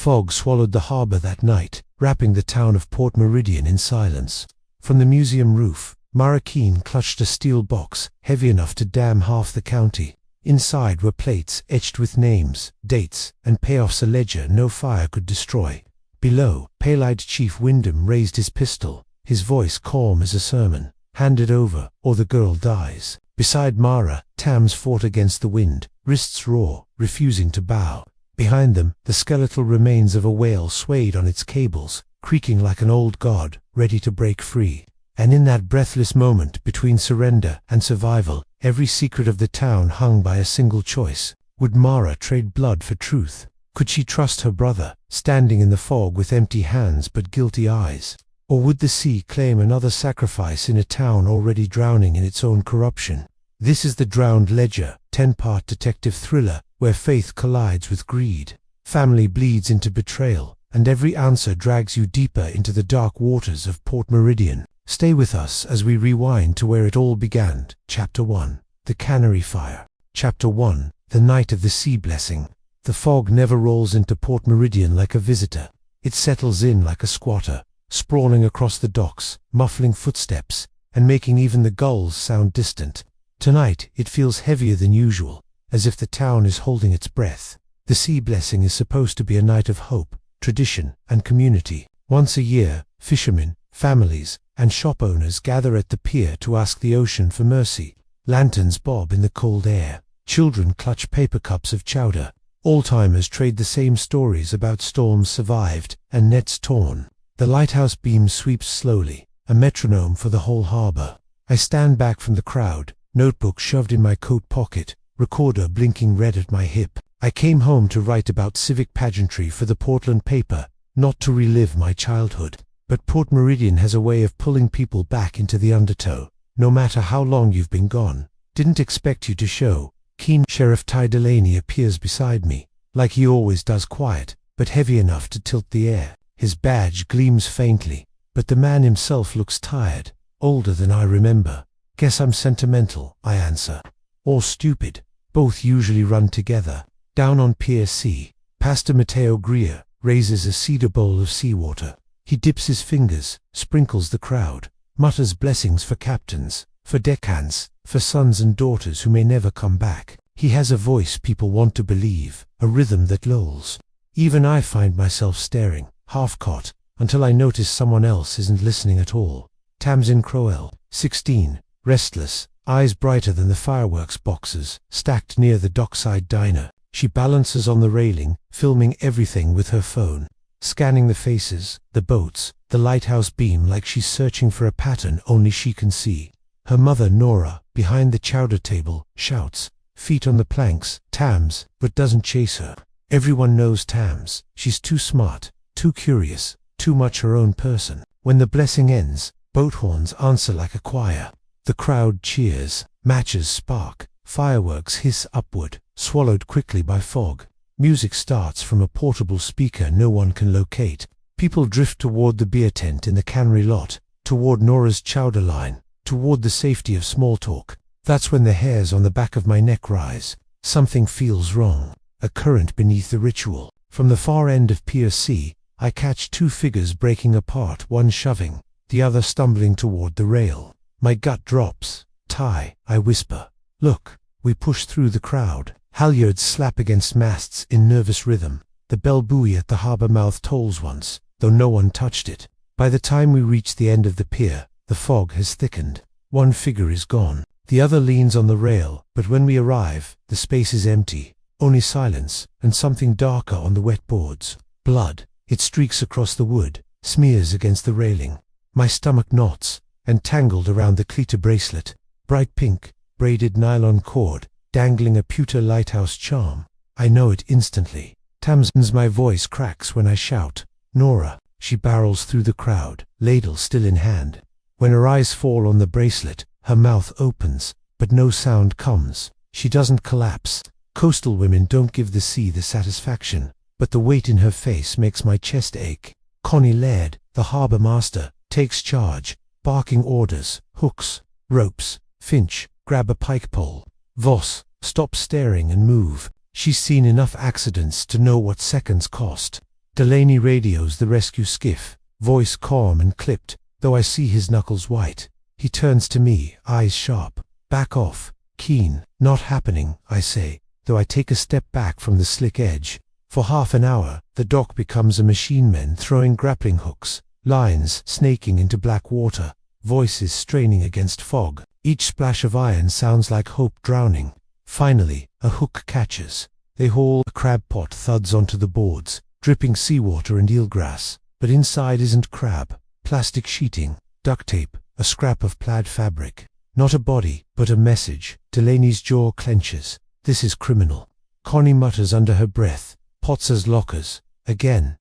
fog swallowed the harbor that night, wrapping the town of Port Meridian in silence. From the museum roof, Mara Keene clutched a steel box, heavy enough to dam half the county. Inside were plates etched with names, dates, and payoffs, a ledger no fire could destroy. Below, pale-eyed Chief Wyndham raised his pistol, his voice calm as a sermon. Hand it over, or the girl dies. Beside Mara, Tams fought against the wind, wrists raw, refusing to bow. Behind them, the skeletal remains of a whale swayed on its cables, creaking like an old god, ready to break free. And in that breathless moment between surrender and survival, every secret of the town hung by a single choice. Would Mara trade blood for truth? Could she trust her brother, standing in the fog with empty hands but guilty eyes? Or would the sea claim another sacrifice in a town already drowning in its own corruption? This is The Drowned Ledger, 10-part detective thriller, where faith collides with greed. Family bleeds into betrayal, and every answer drags you deeper into the dark waters of Port Meridian. Stay with us as we rewind to where it all began. Chapter 1. The Cannery Fire. Chapter 1. The Night of the Sea Blessing. The fog never rolls into Port Meridian like a visitor. It settles in like a squatter, sprawling across the docks, muffling footsteps, and making even the gulls sound distant. Tonight, it feels heavier than usual, as if the town is holding its breath. The Sea Blessing is supposed to be a night of hope, tradition, and community. Once a year, fishermen, families, and shop owners gather at the pier to ask the ocean for mercy. Lanterns bob in the cold air. Children clutch paper cups of chowder. Old-timers trade the same stories about storms survived and nets torn. The lighthouse beam sweeps slowly, a metronome for the whole harbor. I stand back from the crowd, notebook shoved in my coat pocket, recorder blinking red at my hip. I came home to write about civic pageantry for the Portland paper, not to relive my childhood. But Port Meridian has a way of pulling people back into the undertow, no matter how long you've been gone. Didn't expect you to show. Keen Sheriff Ty Delaney appears beside me, like he always does, quiet, but heavy enough to tilt the air. His badge gleams faintly, but the man himself looks tired, older than I remember. Guess I'm sentimental, I answer. Or stupid. Both usually run together. Down on Pier C, Pastor Matteo Greer raises a cedar bowl of seawater. He dips his fingers, sprinkles the crowd, mutters blessings for captains, for deckhands, for sons and daughters who may never come back. He has a voice people want to believe, a rhythm that lulls. Even I find myself staring, half-caught, until I notice someone else isn't listening at all. Tamsin Crowell, 16, restless, eyes brighter than the fireworks boxes, stacked near the dockside diner. She balances on the railing, filming everything with her phone. Scanning the faces, the boats, the lighthouse beam like she's searching for a pattern only she can see. Her mother, Nora, behind the chowder table, shouts, feet on the planks, Tams, but doesn't chase her. Everyone knows Tams. She's too smart, too curious, too much her own person. When the blessing ends, boat horns answer like a choir. The crowd cheers, matches spark, fireworks hiss upward, swallowed quickly by fog. Music starts from a portable speaker no one can locate. People drift toward the beer tent in the cannery lot, toward Nora's chowder line, toward the safety of small talk. That's when the hairs on the back of my neck rise. Something feels wrong, a current beneath the ritual. From the far end of Pier C, I catch two figures breaking apart, one shoving, the other stumbling toward the rail. My gut drops. Ty, I whisper. Look. We push through the crowd. Halyards slap against masts in nervous rhythm. The bell buoy at the harbor mouth tolls once, though no one touched it. By the time we reach the end of the pier, the fog has thickened. One figure is gone. The other leans on the rail, but when we arrive, the space is empty. Only silence, and something darker on the wet boards. Blood. It streaks across the wood, smears against the railing. My stomach knots, and tangled around the cleater bracelet. Bright pink, braided nylon cord, dangling a pewter lighthouse charm. I know it instantly. Tamsin's my voice cracks when I shout. Nora. She barrels through the crowd, ladle still in hand. When her eyes fall on the bracelet, her mouth opens, but no sound comes. She doesn't collapse. Coastal women don't give the sea the satisfaction, but the weight in her face makes my chest ache. Connie Laird, the harbor master, takes charge, barking orders, hooks, ropes. Finch, grab a pike pole. Voss, stop staring and move. She's seen enough accidents to know what seconds cost. Delaney radios the rescue skiff, voice calm and clipped, though I see his knuckles white. He turns to me, eyes sharp. Back off, Keene. Not happening, I say, though I take a step back from the slick edge. For half an hour, the dock becomes a machine, men throwing grappling hooks, lines snaking into black water, voices straining against fog. Each splash of iron sounds like hope drowning. Finally, a hook catches. They haul. A crab pot thuds onto the boards, dripping seawater and eelgrass. But inside isn't crab. Plastic sheeting, duct tape, a scrap of plaid fabric. Not a body, but a message. Delaney's jaw clenches. This is criminal. Connie mutters under her breath. Pots as lockers. Again.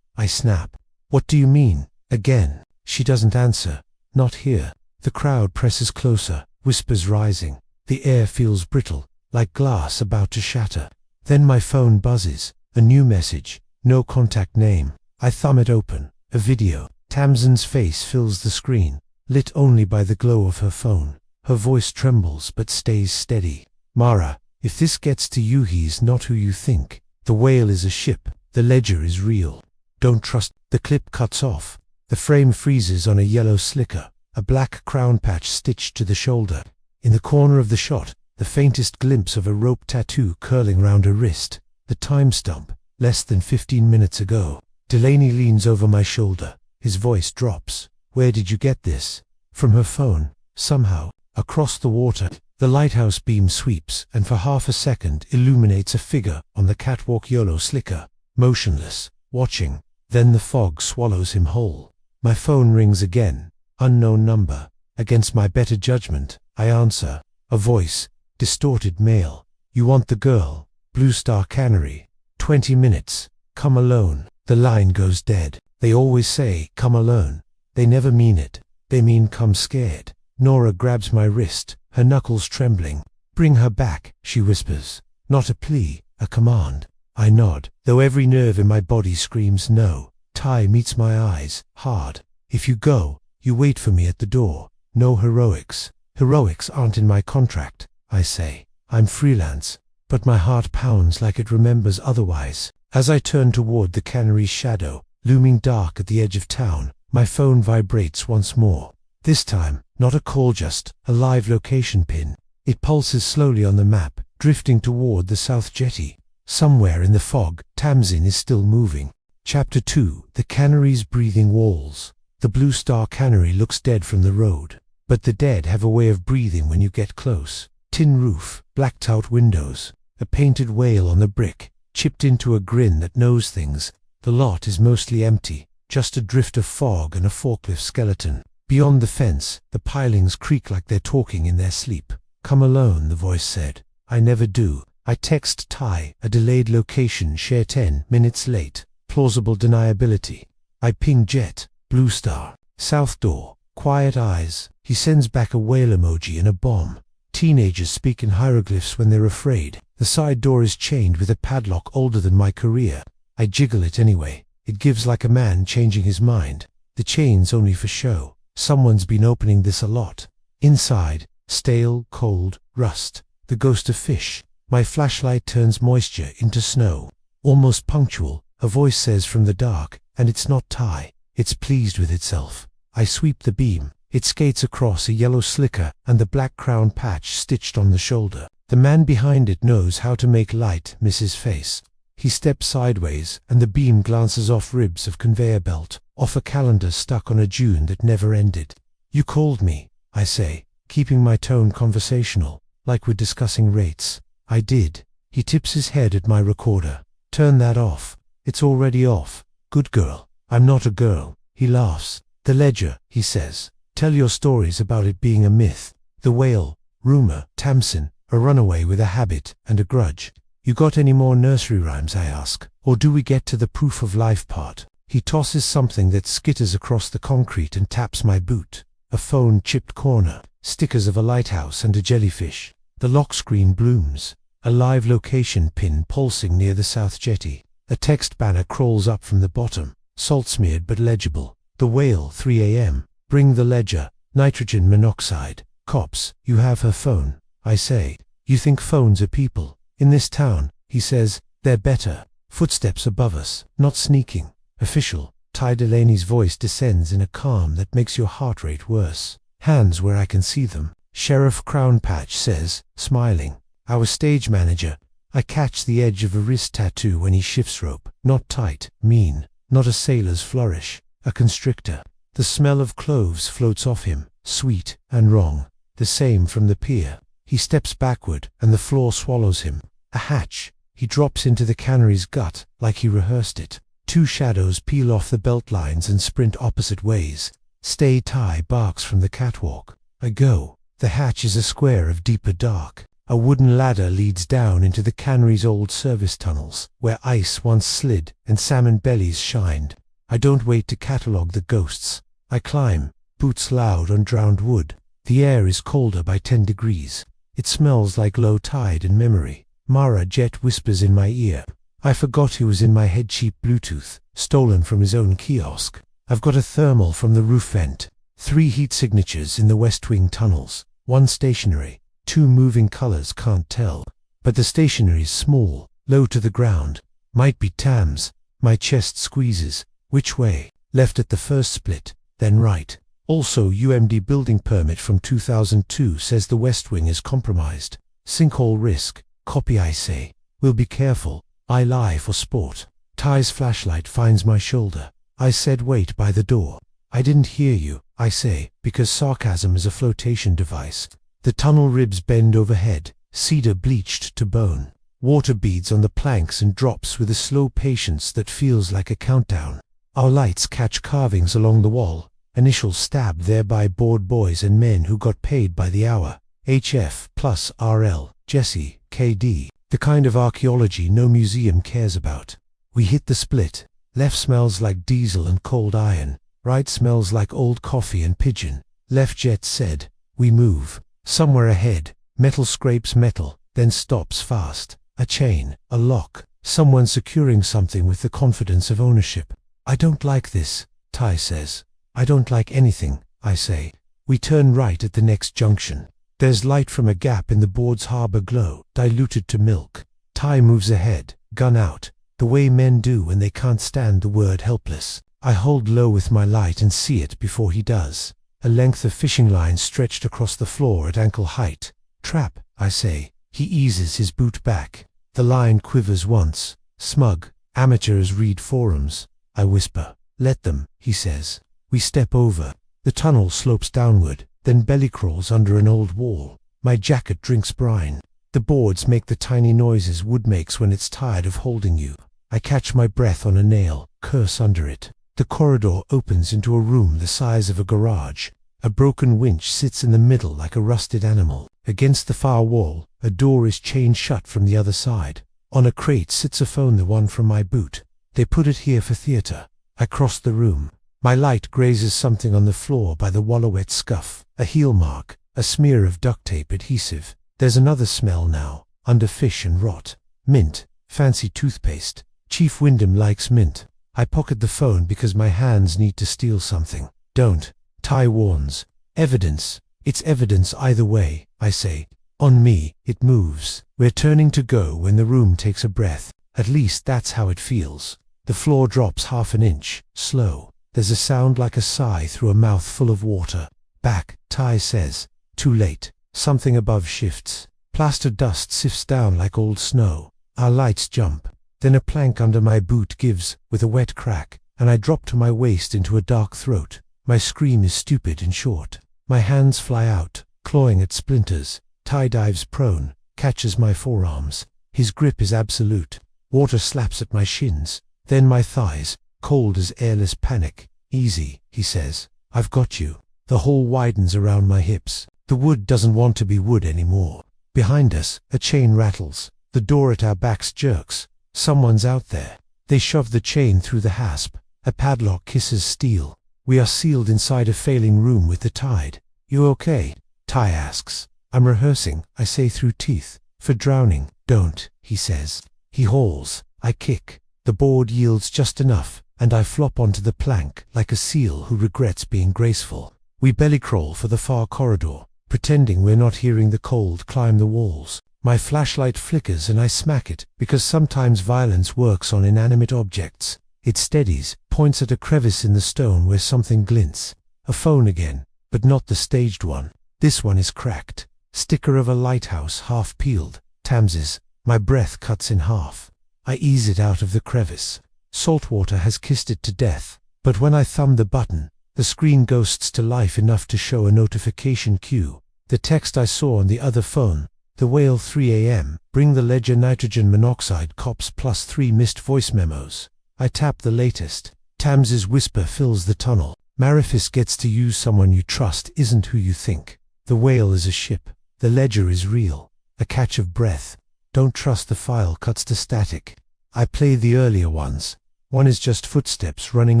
I snap. What do you mean, again? She doesn't answer. Not here. The crowd presses closer, whispers rising. The air feels brittle, like glass about to shatter. Then my phone buzzes. A new message. No contact name. I thumb it open. A video. Tamsin's face fills the screen, lit only by the glow of her phone. Her voice trembles but stays steady. Mara, if this gets to you, he's not who you think. The whale is a ship. The ledger is real. Don't trust. The clip cuts off. The frame freezes on a yellow slicker, a black crown patch stitched to the shoulder. In the corner of the shot, the faintest glimpse of a rope tattoo curling round her wrist. The time stump, less than 15 minutes ago. Delaney leans over my shoulder. His voice drops. Where did you get this? From her phone. Somehow, across the water, the lighthouse beam sweeps and for half a second illuminates a figure on the catwalk yellow slicker, motionless, watching. Then the fog swallows him whole. My phone rings again. Unknown number. Against my better judgment, I answer. A voice, distorted male. You want the girl? Blue Star Cannery. 20 minutes. Come alone. The line goes dead. They always say, come alone. They never mean it. They mean come scared. Nora grabs my wrist, her knuckles trembling. Bring her back, she whispers. Not a plea, a command. I nod, though every nerve in my body screams no. Ty meets my eyes, hard. If you go, you wait for me at the door. No heroics. Heroics aren't in my contract, I say. I'm freelance. But my heart pounds like it remembers otherwise. As I turn toward the cannery's shadow, looming dark at the edge of town, my phone vibrates once more. This time, not a call, just a live location pin. It pulses slowly on the map, drifting toward the South Jetty. Somewhere in the fog, Tamsin is still moving. Chapter 2. The cannery's breathing walls. The Blue Star Cannery looks dead from the road. But the dead have a way of breathing when you get close. Tin roof, blacked-out windows, a painted whale on the brick, chipped into a grin that knows things. The lot is mostly empty, just a drift of fog and a forklift skeleton. Beyond the fence, the pilings creak like they're talking in their sleep. Come alone, the voice said. I never do. I text Ty, a delayed location, share 10 minutes late. Plausible deniability. I ping Jet, Blue Star, South Door, quiet eyes. He sends back a whale emoji and a bomb. Teenagers speak in hieroglyphs when they're afraid. The side door is chained with a padlock older than my career. I jiggle it anyway. It gives like a man changing his mind. The chain's only for show. Someone's been opening this a lot. Inside, stale, cold, rust. The ghost of fish. My flashlight turns moisture into snow. Almost punctual, a voice says from the dark, and it's not Ty. It's pleased with itself. I sweep the beam. It skates across a yellow slicker and the black crown patch stitched on the shoulder. The man behind it knows how to make light miss his face. He steps sideways and the beam glances off ribs of conveyor belt, off a calendar stuck on a dune that never ended. You called me, I say, keeping my tone conversational, like we're discussing rates. I did. He tips his head at my recorder. Turn that off. It's already off. Good girl. I'm not a girl. He laughs. The ledger, he says. Tell your stories about it being a myth. The whale, rumor, Tamsin, a runaway with a habit and a grudge. You got any more nursery rhymes, I ask, or do we get to the proof of life part? He tosses something that skitters across the concrete and taps my boot. A phone-chipped corner, stickers of a lighthouse and a jellyfish. The lock screen blooms. A live location pin pulsing near the South Jetty. A text banner crawls up from the bottom, salt-smeared but legible. The whale, 3 a.m. Bring the ledger. Nitrogen monoxide. Cops, you have her phone. I say, you think phones are people? In this town, he says, they're better. Footsteps above us, not sneaking. Official. Ty Delaney's voice descends in a calm that makes your heart rate worse. Hands where I can see them. Sheriff Crown Patch says, smiling. Our stage manager. I catch the edge of a wrist tattoo when he shifts rope. Not tight, mean, not a sailor's flourish, a constrictor. The smell of cloves floats off him, sweet and wrong. The same from the pier. He steps backward, and the floor swallows him. A hatch. He drops into the cannery's gut, like he rehearsed it. Two shadows peel off the belt lines and sprint opposite ways. Stay Ty barks from the catwalk. I go. The hatch is a square of deeper dark. A wooden ladder leads down into the cannery's old service tunnels, where ice once slid and salmon bellies shined. I don't wait to catalogue the ghosts. I climb, boots loud on drowned wood. The air is colder by 10 degrees. It smells like low tide and memory. Mara Jet whispers in my ear. I forgot he was in my head. Cheap Bluetooth, stolen from his own kiosk. I've got a thermal from the roof vent. 3 heat signatures in the West Wing tunnels. 1 stationary. 2 moving colors, can't tell. But the stationary's small, low to the ground. Might be Tams. My chest squeezes. Which way? Left at the first split, then right. Also UMD building permit from 2002 says the West Wing is compromised. Sinkhole risk. Copy, I say. We'll be careful. I lie for sport. Ty's flashlight finds my shoulder. I said wait by the door. I didn't hear you, I say, because sarcasm is a flotation device. The tunnel ribs bend overhead, cedar bleached to bone. Water beads on the planks and drops with a slow patience that feels like a countdown. Our lights catch carvings along the wall, initials stabbed there by bored boys and men who got paid by the hour. HF plus RL, Jesse, KD, the kind of archaeology no museum cares about. We hit the split. Left smells like diesel and cold iron. Right smells like old coffee and pigeon. Left Jet said, we move. Somewhere ahead, metal scrapes metal, then stops fast. A chain, a lock, someone securing something with the confidence of ownership. I don't like this, Ty says. I don't like anything, I say. We turn right at the next junction. There's light from a gap in the board's harbor glow, diluted to milk. Ty moves ahead, gun out, the way men do when they can't stand the word helpless. I hold low with my light and see it before he does. A length of fishing line stretched across the floor at ankle height. Trap, I say. He eases his boot back. The line quivers once. Smug. Amateurs read forums. I whisper. Let them, he says. We step over. The tunnel slopes downward, then belly crawls under an old wall. My jacket drinks brine. The boards make the tiny noises wood makes when it's tired of holding you. I catch my breath on a nail, curse under it. The corridor opens into a room the size of a garage. A broken winch sits in the middle like a rusted animal. Against the far wall, a door is chained shut from the other side. On a crate sits a phone, the one from my boot. They put it here for theater. I cross the room. My light grazes something on the floor by the Wallowette scuff. A heel mark, a smear of duct tape adhesive. There's another smell now, under fish and rot. Mint, fancy toothpaste. Chief Wyndham likes mint. I pocket the phone because my hands need to steal something. Don't, Ty warns. Evidence. It's evidence either way, I say. On me, it moves. We're turning to go when the room takes a breath. At least that's how it feels. The floor drops half an inch, slow. There's a sound like a sigh through a mouth full of water. Back, Ty says. Too late. Something above shifts. Plaster dust sifts down like old snow. Our lights jump. Then a plank under my boot gives, with a wet crack, and I drop to my waist into a dark throat. My scream is stupid and short. My hands fly out, clawing at splinters. Ty dives prone, catches my forearms. His grip is absolute. Water slaps at my shins, then my thighs, cold as airless panic. Easy, he says. I've got you. The hole widens around my hips. The wood doesn't want to be wood anymore. Behind us, a chain rattles. The door at our backs jerks. Someone's out there. They shove the chain through the hasp. A padlock kisses steel. We are sealed inside a failing room with the tide. You okay? Ty asks. I'm rehearsing, I say through teeth. For drowning. Don't, he says. He hauls. I kick. The board yields just enough, and I flop onto the plank like a seal who regrets being graceful. We belly crawl for the far corridor, pretending we're not hearing the cold climb the walls. My flashlight flickers and I smack it, because sometimes violence works on inanimate objects. It steadies, points at a crevice in the stone where something glints. A phone again, but not the staged one. This one is cracked. Sticker of a lighthouse half peeled. Tamses. My breath cuts in half. I ease it out of the crevice. Salt water has kissed it to death, but when I thumb the button, the screen ghosts to life enough to show a notification cue. The text I saw on the other phone. The whale 3 a.m. Bring the ledger nitrogen monoxide cops +3 missed voice memos. I tap the latest. Tams's whisper fills the tunnel. Marifis gets to use someone you trust isn't who you think. The whale is a ship. The ledger is real. A catch of breath. Don't trust the file cuts to static. I play the earlier ones. One is just footsteps running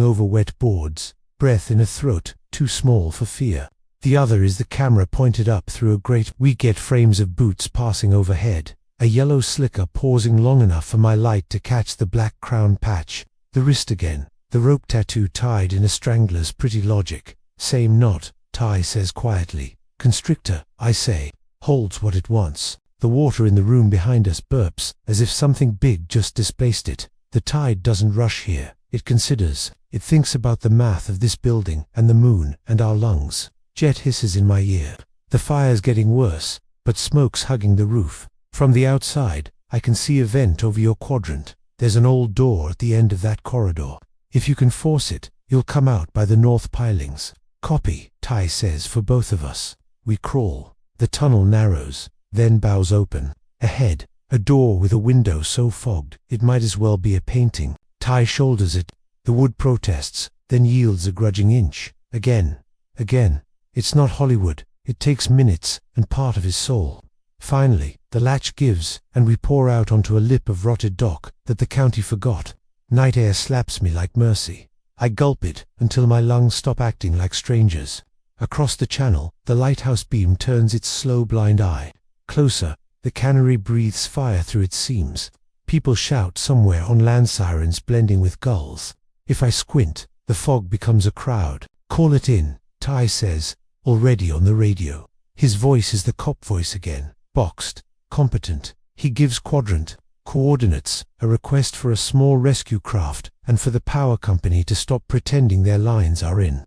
over wet boards. Breath in a throat, too small for fear. The other is the camera pointed up through a grate. We get frames of boots passing overhead. A yellow slicker pausing long enough for my light to catch the black crown patch. The wrist again. The rope tattoo tied in a strangler's pretty logic. Same knot, Ty says quietly. Constrictor, I say. Holds what it wants. The water in the room behind us burps, as if something big just displaced it. The tide doesn't rush here. It considers. It thinks about the math of this building, and the moon, and our lungs. Jet hisses in my ear. The fire's getting worse, but smoke's hugging the roof. From the outside, I can see a vent over your quadrant. There's an old door at the end of that corridor. If you can force it, you'll come out by the north pilings. Copy, Ty says for both of us. We crawl. The tunnel narrows, then bows open. Ahead, a door with a window so fogged, it might as well be a painting. Ty shoulders it. The wood protests, then yields a grudging inch. Again. It's not Hollywood. It takes minutes and part of his soul. Finally, the latch gives, and we pour out onto a lip of rotted dock that the county forgot. Night air slaps me like mercy. I gulp it until my lungs stop acting like strangers. Across the channel, the lighthouse beam turns its slow blind eye. Closer, the cannery breathes fire through its seams. People shout somewhere on land sirens blending with gulls. If I squint, the fog becomes a crowd. Call it in, Ty says, already on the radio. His voice is the cop voice again, boxed, competent. He gives quadrant, coordinates, a request for a small rescue craft, and for the power company to stop pretending their lines are in.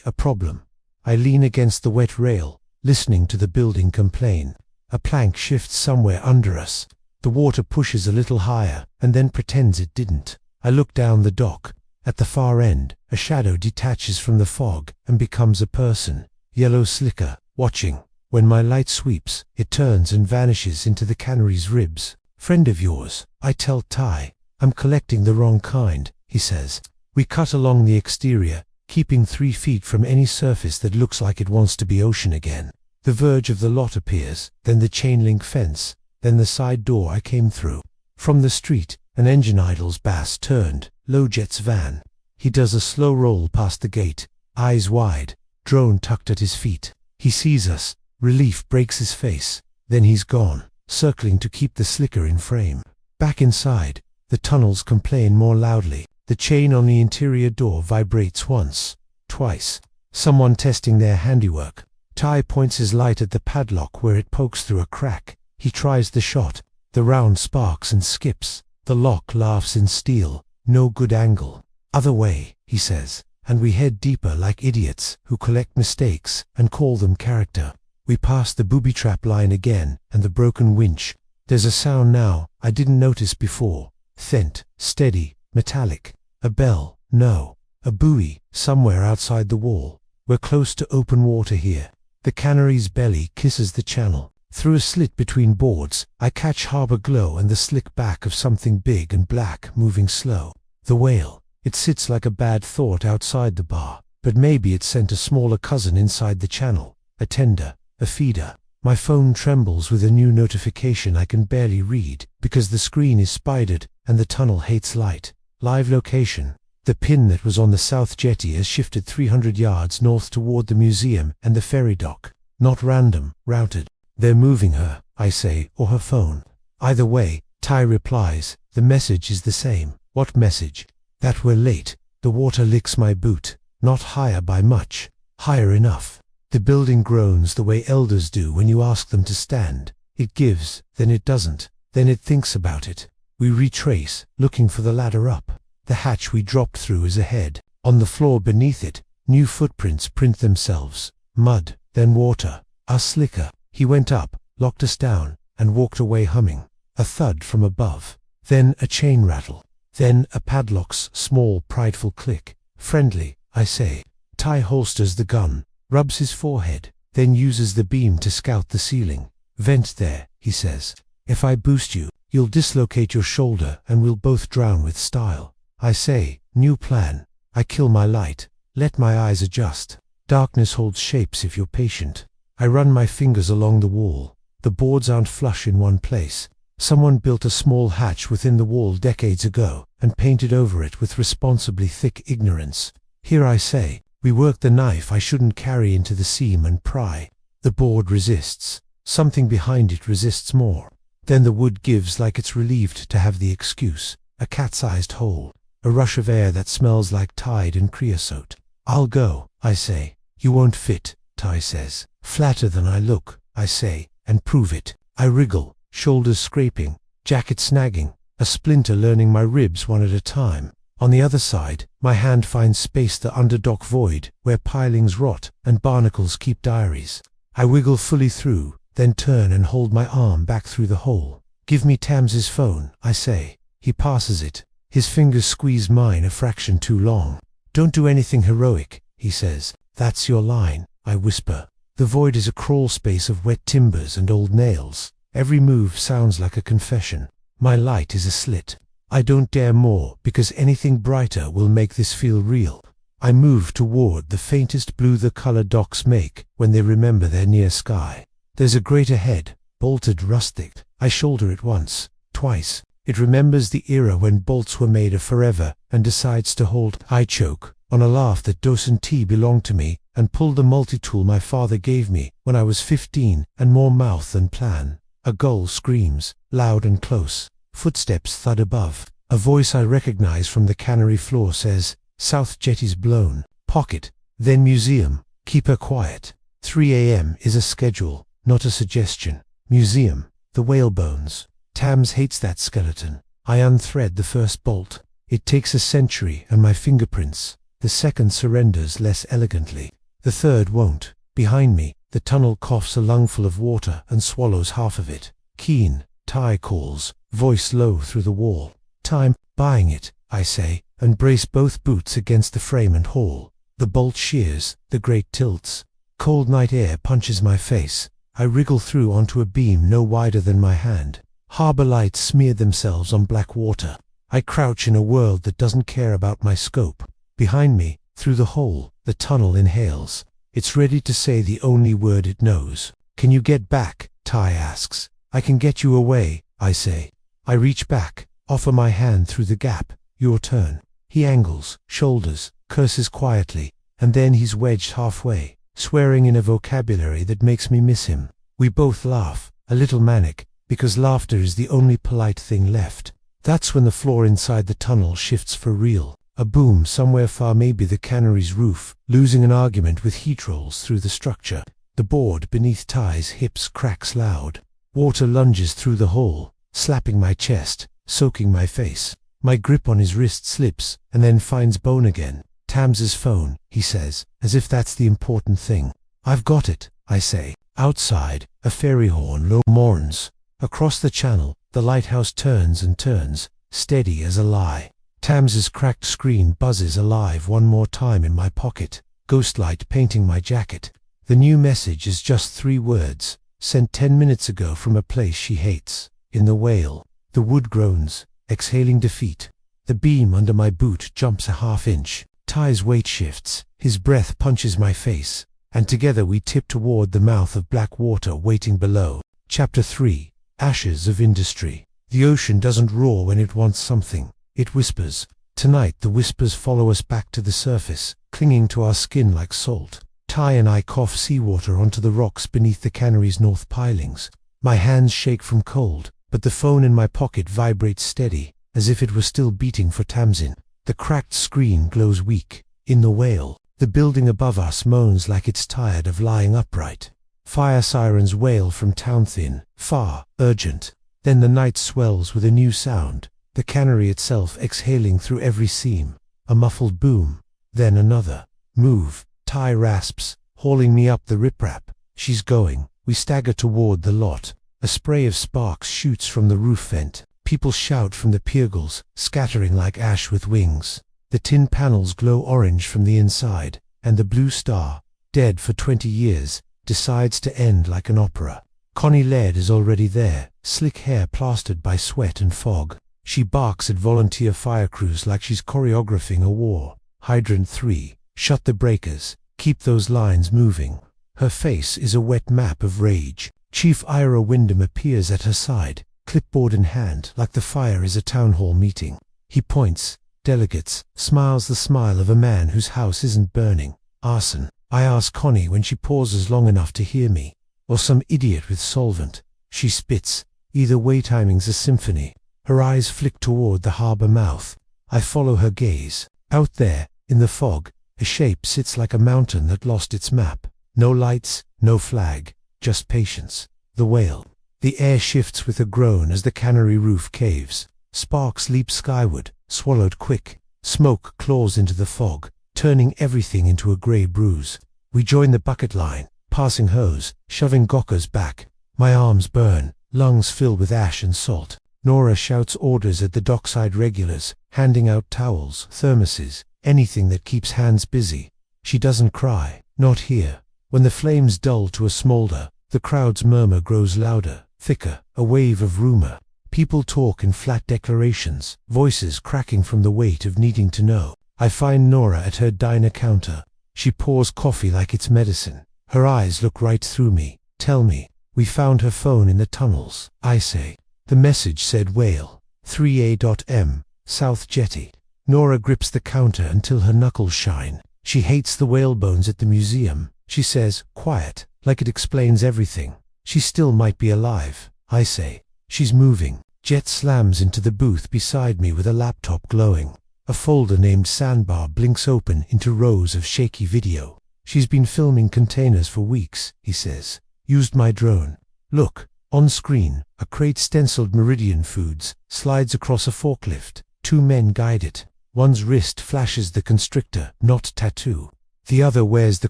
A problem. I lean against the wet rail, listening to the building complain. A plank shifts somewhere under us. The water pushes a little higher, and then pretends it didn't. I look down the dock. At the far end, a shadow detaches from the fog and becomes a person. Yellow slicker, watching. When my light sweeps, it turns and vanishes into the cannery's ribs. Friend of yours, I tell Ty. I'm collecting the wrong kind, he says. We cut along the exterior, keeping 3 feet from any surface that looks like it wants to be ocean again. The verge of the lot appears, then the chain-link fence, then the side door I came through. From the street, an engine idles bass turned, Low-Jet's van. He does a slow roll past the gate, eyes wide, drone tucked at his feet. He sees us, relief breaks his face, then he's gone, circling to keep the slicker in frame. Back inside, the tunnels complain more loudly. The chain on the interior door vibrates once, twice. Someone testing their handiwork. Ty points his light at the padlock where it pokes through a crack. He tries the shot. The round sparks and skips. The lock laughs in steel. No good angle. Other way, he says, and we head deeper like idiots who collect mistakes and call them character. We pass the booby trap line again and the broken winch. There's a sound now I didn't notice before. Thent, steady, metallic. A bell, no. A buoy, somewhere outside the wall. We're close to open water here. The cannery's belly kisses the channel. Through a slit between boards, I catch harbor glow and the slick back of something big and black moving slow. The whale. It sits like a bad thought outside the bar, but maybe it sent a smaller cousin inside the channel. A tender, a feeder. My phone trembles with a new notification I can barely read because the screen is spidered and the tunnel hates light. Live location. The pin that was on the south jetty has shifted 300 yards north toward the museum and the ferry dock. Not random, routed. They're moving her, I say, or her phone. Either way, Ty replies, the message is the same. What message? That we're late. The water licks my boot. Not higher by much. Higher enough. The building groans the way elders do when you ask them to stand. It gives, then it doesn't, then it thinks about it. We retrace, looking for the ladder up. The hatch we dropped through is ahead. On the floor beneath it, new footprints print themselves. Mud, then water. Our slicker. He went up, locked us down, and walked away humming. A thud from above. Then a chain rattle. Then a padlock's small, prideful click. Friendly, I say. Ty holsters the gun, rubs his forehead, then uses the beam to scout the ceiling. Vent there, he says. If I boost you, you'll dislocate your shoulder and we'll both drown with style. I say, new plan. I kill my light, let my eyes adjust. Darkness holds shapes if you're patient. I run my fingers along the wall. The boards aren't flush in one place. Someone built a small hatch within the wall decades ago and painted over it with responsibly thick ignorance. Here I say, we work the knife I shouldn't carry into the seam and pry. The board resists. Something behind it resists more. Then the wood gives like it's relieved to have the excuse. A cat-sized hole. A rush of air that smells like tide and creosote. I'll go, I say. You won't fit, Ty says. Flatter than I look, I say, and prove it. I wriggle. Shoulders scraping, jacket snagging, a splinter learning my ribs one at a time. On the other side, my hand finds space the underdock void, where pilings rot and barnacles keep diaries. I wiggle fully through, then turn and hold my arm back through the hole. Give me Tams's phone, I say. He passes it. His fingers squeeze mine a fraction too long. Don't do anything heroic, he says. That's your line, I whisper. The void is a crawl space of wet timbers and old nails. Every move sounds like a confession. My light is a slit. I don't dare more, because anything brighter will make this feel real. I move toward the faintest blue the color docks make when they remember their near sky. There's a grate ahead, bolted rustic. I shoulder it once, twice. It remembers the era when bolts were made of forever and decides to hold. I choke on a laugh that Dawson T belonged to me and pull the multi-tool my father gave me when I was 15 and more mouth than plan. A gull screams, loud and close. Footsteps thud above. A voice I recognize from the cannery floor says, South Jetty's blown. Pocket. Then museum. Keep her quiet. 3 a.m. is a schedule, not a suggestion. Museum. The whale bones. Tams hates that skeleton. I unthread the first bolt. It takes a century and my fingerprints. The second surrenders less elegantly. The third won't. Behind me, the tunnel coughs a lungful of water and swallows half of it. Keene, Ty calls, voice low through the wall. Time, buying it, I say, and brace both boots against the frame and haul. The bolt shears, the grate tilts. Cold night air punches my face. I wriggle through onto a beam no wider than my hand. Harbor lights smear themselves on black water. I crouch in a world that doesn't care about my scope. Behind me, through the hole, the tunnel inhales. It's ready to say the only word it knows. Can you get back? Ty asks. I can get you away, I say. I reach back, offer my hand through the gap. Your turn. He angles, shoulders, curses quietly, and then he's wedged halfway, swearing in a vocabulary that makes me miss him. We both laugh, a little manic, because laughter is the only polite thing left. That's when the floor inside the tunnel shifts for real. A boom somewhere far, maybe the cannery's roof, losing an argument with heat rolls through the structure. The board beneath Ty's hips cracks loud. Water lunges through the hole, slapping my chest, soaking my face. My grip on his wrist slips, and then finds bone again. Tams's phone, he says, as if that's the important thing. I've got it, I say. Outside, a ferry horn low mourns. Across the channel, the lighthouse turns and turns, steady as a lie. Tams's cracked screen buzzes alive one more time in my pocket, ghostlight painting my jacket. The new message is just 3 words, sent 10 minutes ago from a place she hates. In the whale, the wood groans, exhaling defeat. The beam under my boot jumps a half-inch. Ty's weight shifts, his breath punches my face, and together we tip toward the mouth of black water waiting below. Chapter 3. Ashes of Industry. The ocean doesn't roar when it wants something. It whispers. Tonight the whispers follow us back to the surface, clinging to our skin like salt. Ty and I cough seawater onto the rocks beneath the cannery's north pilings. My hands shake from cold, but the phone in my pocket vibrates steady, as if it were still beating for Tamsin. The cracked screen glows weak. In the whale, the building above us moans like it's tired of lying upright. Fire sirens wail from town, thin, far, urgent. Then the night swells with a new sound, the cannery itself exhaling through every seam. A muffled boom, then another. Move, Ty rasps, hauling me up the riprap. She's going. We stagger toward the lot. A spray of sparks shoots from the roof vent. People shout from the piergles, scattering like ash with wings. The tin panels glow orange from the inside, and the blue star, dead for 20 years, decides to end like an opera. Connie Laird is already there, slick hair plastered by sweat and fog. She barks at volunteer fire crews like she's choreographing a war. Hydrant 3, shut the breakers, keep those lines moving. Her face is a wet map of rage. Chief Ira Wyndham appears at her side, clipboard in hand, like the fire is a town hall meeting. He points, delegates, smiles the smile of a man whose house isn't burning. Arson, I ask Connie when she pauses long enough to hear me. Or some idiot with solvent. She spits. Either way, timing's a symphony. Her eyes flick toward the harbor mouth. I follow her gaze. Out there, in the fog, a shape sits like a mountain that lost its map. No lights, no flag, just patience. The whale. The air shifts with a groan as the cannery roof caves. Sparks leap skyward, swallowed quick. Smoke claws into the fog, turning everything into a grey bruise. We join the bucket line, passing hose, shoving gawkers back. My arms burn, lungs fill with ash and salt. Nora shouts orders at the dockside regulars, handing out towels, thermoses, anything that keeps hands busy. She doesn't cry, not here. When the flames dull to a smolder, the crowd's murmur grows louder, thicker, a wave of rumor. People talk in flat declarations, voices cracking from the weight of needing to know. I find Nora at her diner counter. She pours coffee like it's medicine. Her eyes look right through me. Tell me, we found her phone in the tunnels. I say. The message said whale, 3A.M, South Jetty. Nora grips the counter until her knuckles shine. She hates the whale bones at the museum. She says, quiet, like it explains everything. She still might be alive. I say. She's moving. Jet slams into the booth beside me with a laptop glowing. A folder named Sandbar blinks open into rows of shaky video. She's been filming containers for weeks, he says. Used my drone. Look, on screen, a crate stenciled Meridian Foods slides across a forklift. 2 men guide it. One's wrist flashes the constrictor, not tattoo. The other wears the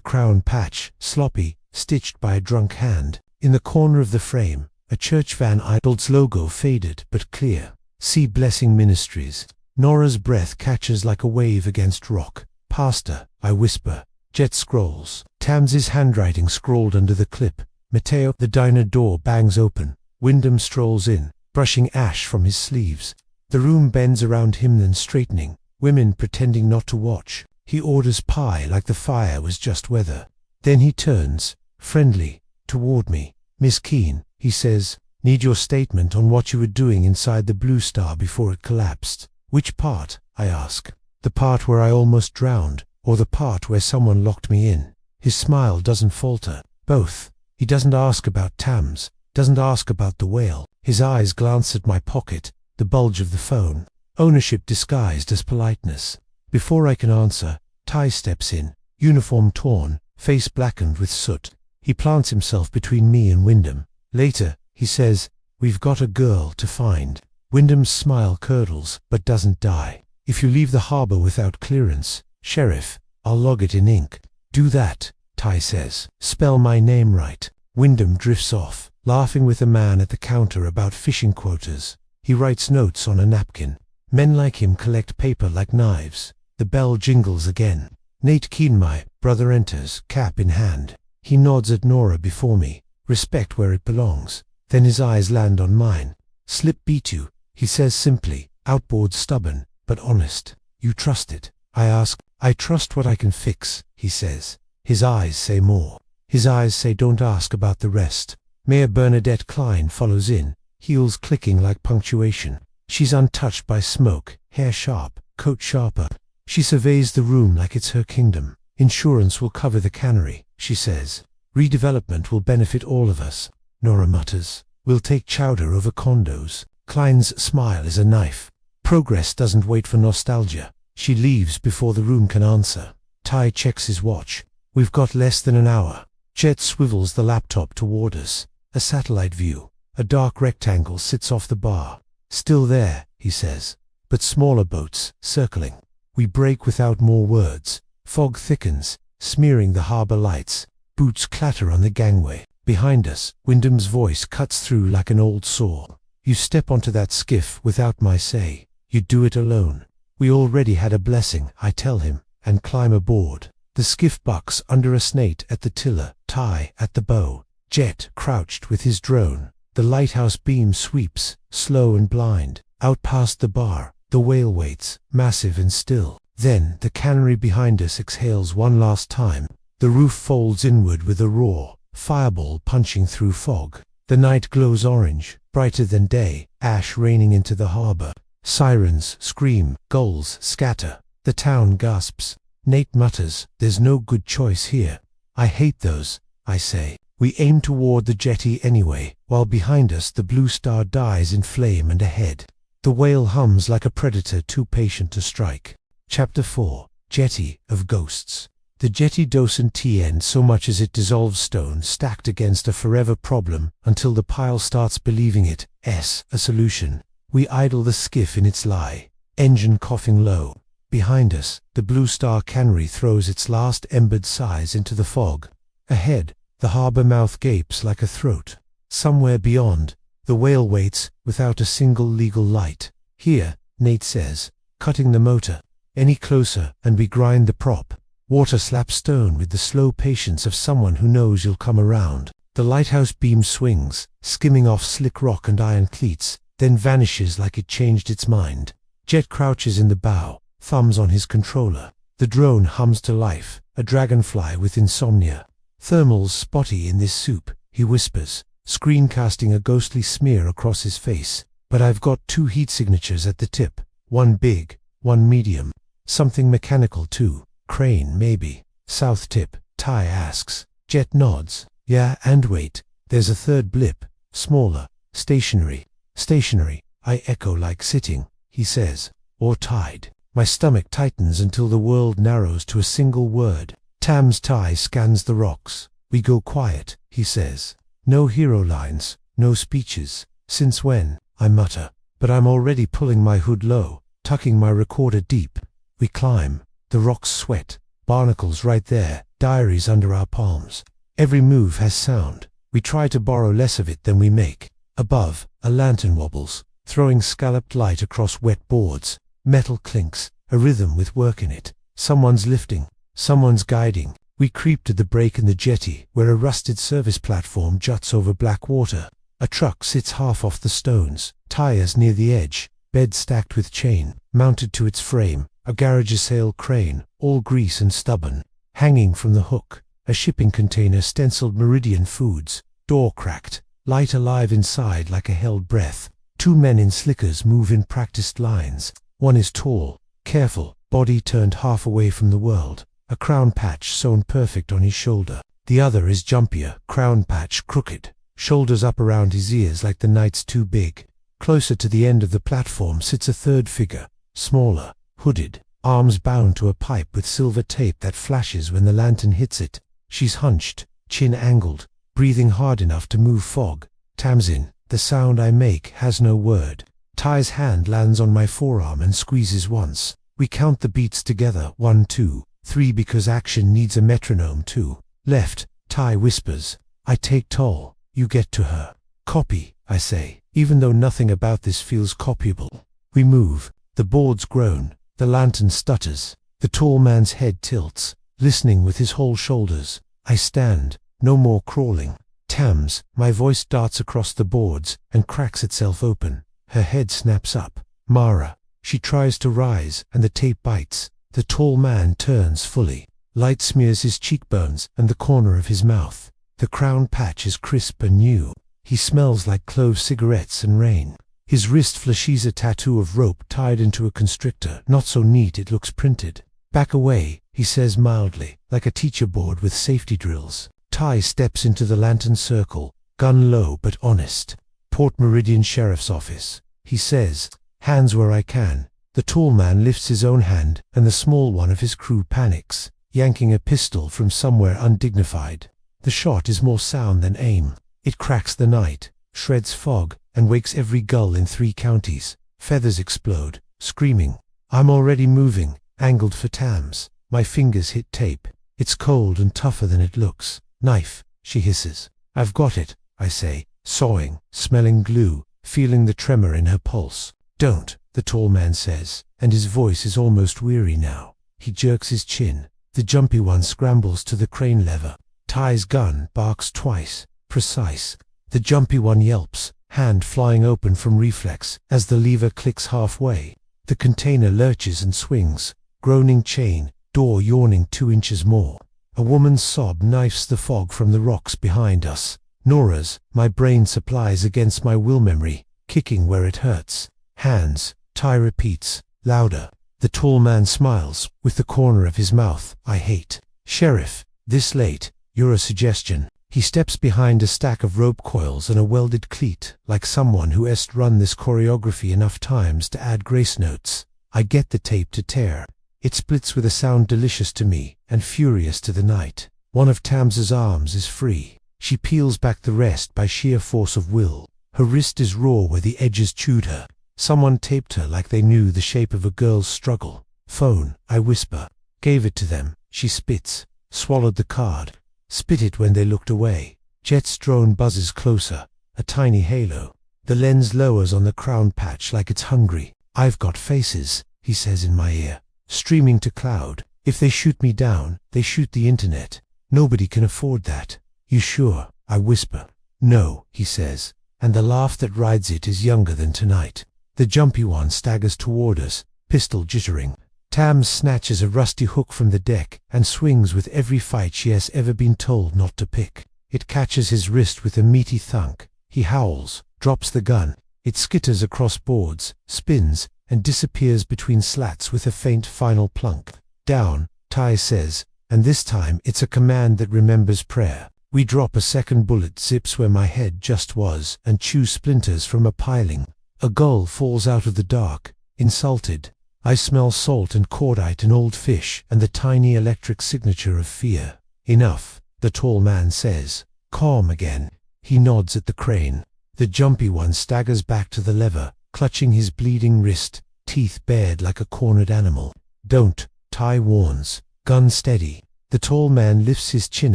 crown patch, sloppy, stitched by a drunk hand. In the corner of the frame, a church van idol's logo faded but clear. See Blessing Ministries. Nora's breath catches like a wave against rock. Pastor, I whisper. Jet scrolls. Tams's handwriting scrawled under the clip. Mateo. The diner door bangs open. Wyndham strolls in, brushing ash from his sleeves. The room bends around him, then straightening. Women pretending not to watch. He orders pie like the fire was just weather. Then he turns, friendly, toward me. Miss Keene, he says, need your statement on what you were doing inside the Blue Star before it collapsed. Which part? I ask. The part where I almost drowned, or the part where someone locked me in? His smile doesn't falter. Both. He doesn't ask about Tams, doesn't ask about the whale. His eyes glance at my pocket, the bulge of the phone. Ownership disguised as politeness. Before I can answer, Ty steps in, uniform torn, face blackened with soot. He plants himself between me and Wyndham. Later, he says, we've got a girl to find. Wyndham's smile curdles, but doesn't die. If you leave the harbor without clearance, Sheriff, I'll log it in ink. Do that, Ty says. Spell my name right. Wyndham drifts off, laughing with a man at the counter about fishing quotas. He writes notes on a napkin. Men like him collect paper like knives. The bell jingles again. Nate Keene, my brother, enters, cap in hand. He nods at Nora before me. Respect where it belongs. Then his eyes land on mine. Slip beat you, he says simply, outboard stubborn, but honest. You trust it? I ask. I trust what I can fix, he says. His eyes say more. His eyes say don't ask about the rest. Mayor Bernadette Klein follows in, heels clicking like punctuation. She's untouched by smoke, hair sharp, coat sharper. She surveys the room like it's her kingdom. Insurance will cover the cannery, she says. Redevelopment will benefit all of us, Nora mutters. We'll take chowder over condos. Klein's smile is a knife. Progress doesn't wait for nostalgia. She leaves before the room can answer. Ty checks his watch. We've got less than an hour. Jet swivels the laptop toward us. A satellite view. A dark rectangle sits off the bar. Still there, he says. But smaller boats, circling. We break without more words. Fog thickens, smearing the harbor lights. Boots clatter on the gangway. Behind us, Wyndham's voice cuts through like an old saw. You step onto that skiff without my say. You do it alone. We already had a blessing, I tell him, and climb aboard. The skiff bucks under a snate at the tiller, Ty at the bow. Jet crouched with his drone. The lighthouse beam sweeps, slow and blind, out past the bar. The whale waits, massive and still. Then the cannery behind us exhales one last time. The roof folds inward with a roar, fireball punching through fog. The night glows orange, brighter than day, ash raining into the harbor. Sirens scream, gulls scatter. The town gasps. Nate mutters, "There's no good choice here." I hate those, I say. We aim toward the jetty anyway, while behind us the blue star dies in flame and ahead. The whale hums like a predator too patient to strike. Chapter 4. Jetty of Ghosts. The jetty doesn't end so much as it dissolves stone stacked against a forever problem until the pile starts believing it's a solution. We idle the skiff in its lie, engine coughing low. Behind us, the blue star cannery throws its last embered sighs into the fog. Ahead, the harbor mouth gapes like a throat. Somewhere beyond, the whale waits without a single legal light. Here, Nate says, cutting the motor. Any closer and we grind the prop. Water slaps stone with the slow patience of someone who knows you'll come around. The lighthouse beam swings, skimming off slick rock and iron cleats, then vanishes like it changed its mind. Jet crouches in the bow, thumbs on his controller. The drone hums to life, a dragonfly with insomnia. "Thermal's spotty in this soup," he whispers, screencasting a ghostly smear across his face. "But I've got 2 heat signatures at the tip, one big, one medium. Something mechanical too. Crane, maybe." "South tip," Ty asks. Jet nods. "Yeah, and wait. There's a third blip. Smaller. Stationary." "Stationary," I echo like sitting, he says. "Or tied." My stomach tightens until the world narrows to a single word. Tam's Ty scans the rocks. "We go quiet," he says. "No hero lines, no speeches." "Since when?" I mutter. But I'm already pulling my hood low, tucking my recorder deep. We climb. The rocks sweat. Barnacles right there, diaries under our palms. Every move has sound. We try to borrow less of it than we make. Above, a lantern wobbles, throwing scalloped light across wet boards. Metal clinks, a rhythm with work in it. Someone's lifting, someone's guiding. We creep to the break in the jetty, where a rusted service platform juts over black water. A truck sits half off the stones, tires near the edge, bed stacked with chain, mounted to its frame. A garage-sail crane, all grease and stubborn, hanging from the hook. A shipping container stenciled Meridian Foods, door cracked, light alive inside like a held breath. 2 men in slickers move in practiced lines. One is tall, careful, body turned half away from the world, a crown patch sewn perfect on his shoulder. The other is jumpier, crown patch crooked, shoulders up around his ears like the night's too big. Closer to the end of the platform sits a third figure, smaller, hooded, arms bound to a pipe with silver tape that flashes when the lantern hits it. She's hunched, chin angled, breathing hard enough to move fog. "Tamsin." The sound I make has no word. Ty's hand lands on my forearm and squeezes once. We count the beats together, 1, 2, 3 because action needs a metronome too. "Left," Ty whispers. I take toll. "You get to her." "Copy," I say, even though nothing about this feels copyable. We move. The boards groan. The lantern stutters. The tall man's head tilts, listening with his whole shoulders. I stand. No more crawling. "Tams," my voice darts across the boards and cracks itself open. Her head snaps up. "Mara." She tries to rise, and the tape bites. The tall man turns fully. Light smears his cheekbones and the corner of his mouth. The crown patch is crisp and new. He smells like clove cigarettes and rain. His wrist flashes a tattoo of rope tied into a constrictor, not so neat it looks printed. "Back away," he says mildly, like a teacher board with safety drills. Ty steps into the lantern circle, gun low but honest. "Port Meridian Sheriff's Office," he says, "hands where I can." The tall man lifts his own hand, and the small one of his crew panics, yanking a pistol from somewhere undignified. The shot is more sound than aim. It cracks the night, shreds fog, and wakes every gull in 3 counties. Feathers explode, screaming. I'm already moving, angled for Tams. My fingers hit tape. It's cold and tougher than it looks. Knife, she hisses. I've got it, I say, sawing, smelling glue, feeling the tremor in her pulse. Don't, the tall man says, and his voice is almost weary now. He jerks his chin. The jumpy one scrambles to the crane lever. Ty's gun barks twice, precise. The jumpy one yelps, hand flying open from reflex as the lever clicks halfway. The container lurches and swings, groaning chain, door yawning 2 inches more. A woman's sob knifes the fog from the rocks behind us. Nora's, my brain supplies against my will memory, kicking where it hurts. Hands, Ty repeats, louder. The tall man smiles, with the corner of his mouth. I hate. Sheriff, this late, you're a suggestion. He steps behind a stack of rope coils and a welded cleat, like someone who has run this choreography enough times to add grace notes. I get the tape to tear. It splits with a sound delicious to me, and furious to the night. One of Tams's arms is free. She peels back the rest by sheer force of will. Her wrist is raw where the edges chewed her. Someone taped her like they knew the shape of a girl's struggle. Phone, I whisper. Gave it to them. She spits. Swallowed the card. Spit it when they looked away. Jet's drone buzzes closer. A tiny halo. The lens lowers on the crown patch like it's hungry. I've got faces, he says in my ear. Streaming to cloud. If they shoot me down, they shoot the internet. Nobody can afford that. You sure? I whisper. No, he says. And the laugh that rides it is younger than tonight. The jumpy one staggers toward us, pistol jittering. Tams snatches a rusty hook from the deck and swings with every fight she has ever been told not to pick. It catches his wrist with a meaty thunk. He howls, drops the gun. It skitters across boards, spins, and disappears between slats with a faint final plunk. Down, Ty says, and this time it's a command that remembers prayer. We drop. A second bullet zips where my head just was and chews splinters from a piling. A gull falls out of the dark, insulted. I smell salt and cordite and old fish and the tiny electric signature of fear. Enough, the tall man says. Calm again. He nods at the crane. The jumpy one staggers back to the lever, clutching his bleeding wrist, teeth bared like a cornered animal. Don't, Ty warns. Gun steady. The tall man lifts his chin